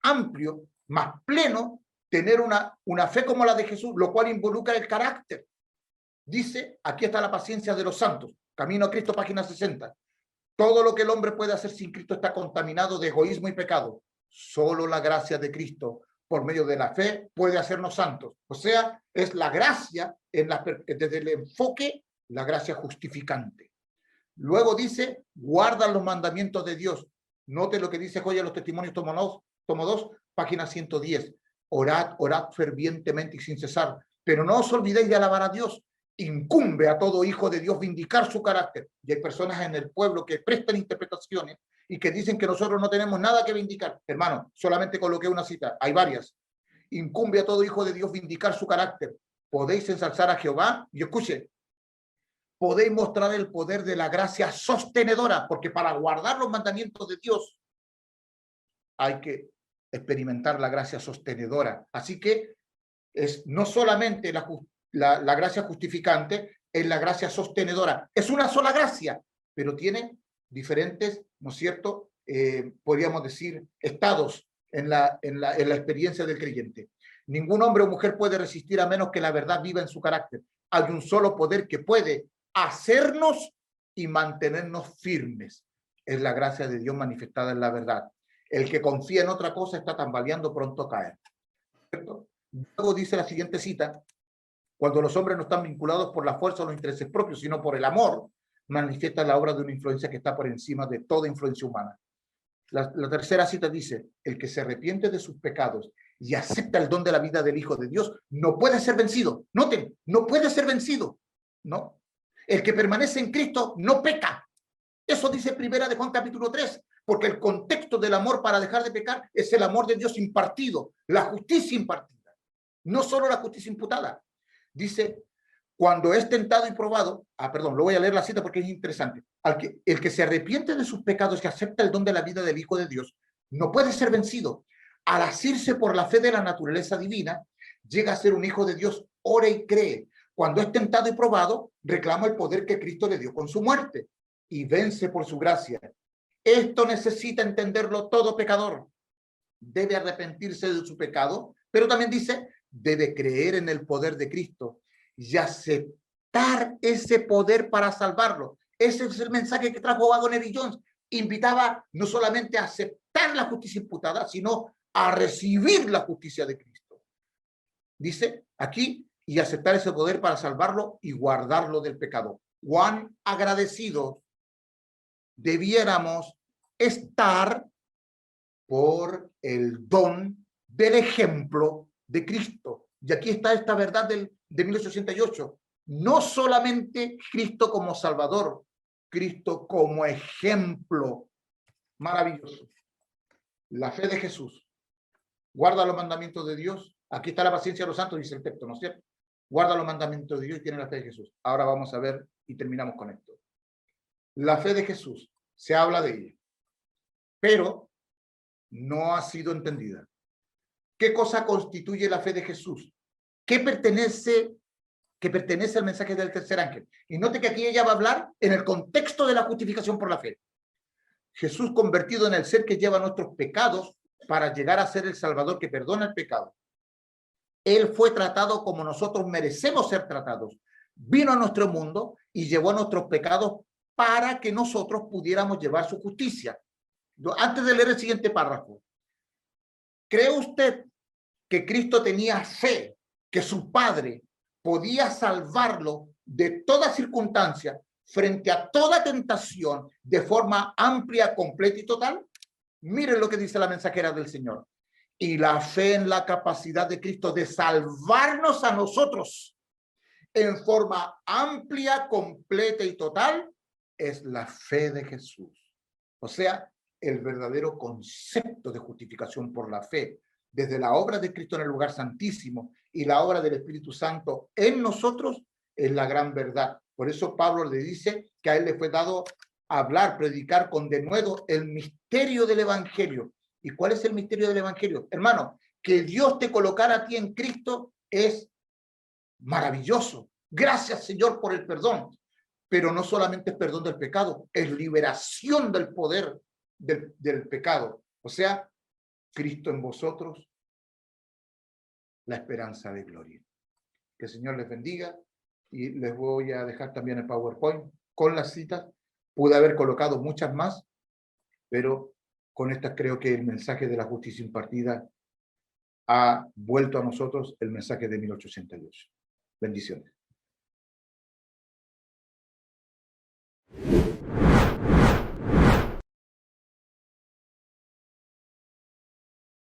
amplio, más pleno, tener una fe como la de Jesús, lo cual involucra el carácter. Dice, aquí está la paciencia de los santos, Camino a Cristo, página 60. Todo lo que el hombre puede hacer sin Cristo está contaminado de egoísmo y pecado. Solo la gracia de Cristo, por medio de la fe, puede hacernos santos. O sea, es la gracia, desde el enfoque, la gracia justificante. Luego dice, guardan los mandamientos de Dios. Note lo que dice Joya de los Testimonios, tomo 2, página 110. Orad fervientemente y sin cesar, pero no os olvidéis de alabar a Dios. Incumbe a todo hijo de Dios vindicar su carácter. Y hay personas en el pueblo que prestan interpretaciones y que dicen que nosotros no tenemos nada que vindicar. Hermano, solamente coloqué una cita, hay varias. Incumbe a todo hijo de Dios vindicar su carácter. Podéis ensalzar a Jehová, y escuche, podéis mostrar el poder de la gracia sostenedora, porque para guardar los mandamientos de Dios hay que experimentar la gracia sostenedora. Así que es no solamente la gracia justificante, es la gracia sostenedora. Es una sola gracia, pero tiene diferentes, ¿no es cierto?, podríamos decir, estados en la experiencia del creyente. Ningún hombre o mujer puede resistir a menos que la verdad viva en su carácter. Hay un solo poder que puede hacernos y mantenernos firmes. Es la gracia de Dios manifestada en la verdad. El que confía en otra cosa está tambaleando, pronto a caer. ¿Cierto? Luego dice la siguiente cita: cuando los hombres no están vinculados por la fuerza o los intereses propios, sino por el amor, manifiesta la obra de una influencia que está por encima de toda influencia humana. La tercera cita dice: el que se arrepiente de sus pecados y acepta el don de la vida del Hijo de Dios no puede ser vencido. Noten, no puede ser vencido. No. El que permanece en Cristo no peca. Eso dice Primera de Juan capítulo 3, porque el contexto del amor para dejar de pecar es el amor de Dios impartido, la justicia impartida, no solo la justicia imputada. Dice: cuando es tentado y probado, lo voy a leer la cita porque es interesante. El que se arrepiente de sus pecados y acepta el don de la vida del Hijo de Dios no puede ser vencido. Al asirse por la fe de la naturaleza divina, llega a ser un hijo de Dios, ora y cree. Cuando es tentado y probado, reclama el poder que Cristo le dio con su muerte y vence por su gracia. Esto necesita entenderlo todo pecador. Debe arrepentirse de su pecado, pero también dice, debe creer en el poder de Cristo y aceptar ese poder para salvarlo. Ese es el mensaje que trajo Wagoner y Jones. Invitaba no solamente a aceptar la justicia imputada, sino a recibir la justicia de Cristo. Dice aquí, y aceptar ese poder para salvarlo y guardarlo del pecado. Cuán agradecidos debiéramos estar por el don del ejemplo de Cristo. Y aquí está esta verdad de 1888. No solamente Cristo como Salvador, Cristo como ejemplo. Maravilloso. La fe de Jesús. Guarda los mandamientos de Dios. Aquí está la paciencia de los santos, dice el texto, ¿no es cierto? Guarda los mandamientos de Dios y tiene la fe de Jesús. Ahora vamos a ver y terminamos con esto. La fe de Jesús, se habla de ella, pero no ha sido entendida. ¿Qué cosa constituye la fe de Jesús? ¿Qué pertenece al mensaje del tercer ángel? Y note que aquí ella va a hablar en el contexto de la justificación por la fe. Jesús convertido en el ser que lleva nuestros pecados para llegar a ser el Salvador que perdona el pecado. Él fue tratado como nosotros merecemos ser tratados. Vino a nuestro mundo y llevó nuestros pecados para que nosotros pudiéramos llevar su justicia. Antes de leer el siguiente párrafo, ¿cree usted que Cristo tenía fe que su Padre podía salvarlo de toda circunstancia frente a toda tentación de forma amplia, completa y total? Miren lo que dice la mensajera del Señor. Y la fe en la capacidad de Cristo de salvarnos a nosotros en forma amplia, completa y total es la fe de Jesús. O sea, el verdadero concepto de justificación por la fe, desde la obra de Cristo en el lugar santísimo y la obra del Espíritu Santo en nosotros, es la gran verdad. Por eso Pablo le dice que a él le fue dado hablar, predicar con denuedo el misterio del Evangelio. ¿Y cuál es el misterio del Evangelio? Hermano, que Dios te colocara a ti en Cristo es maravilloso. Gracias, Señor, por el perdón. Pero no solamente es perdón del pecado, es liberación del poder del pecado. O sea, Cristo en vosotros, la esperanza de gloria. Que el Señor les bendiga y les voy a dejar también el PowerPoint con las citas. Pude haber colocado muchas más, pero con estas creo que el mensaje de la justicia impartida ha vuelto a nosotros el mensaje de 1888. Bendiciones.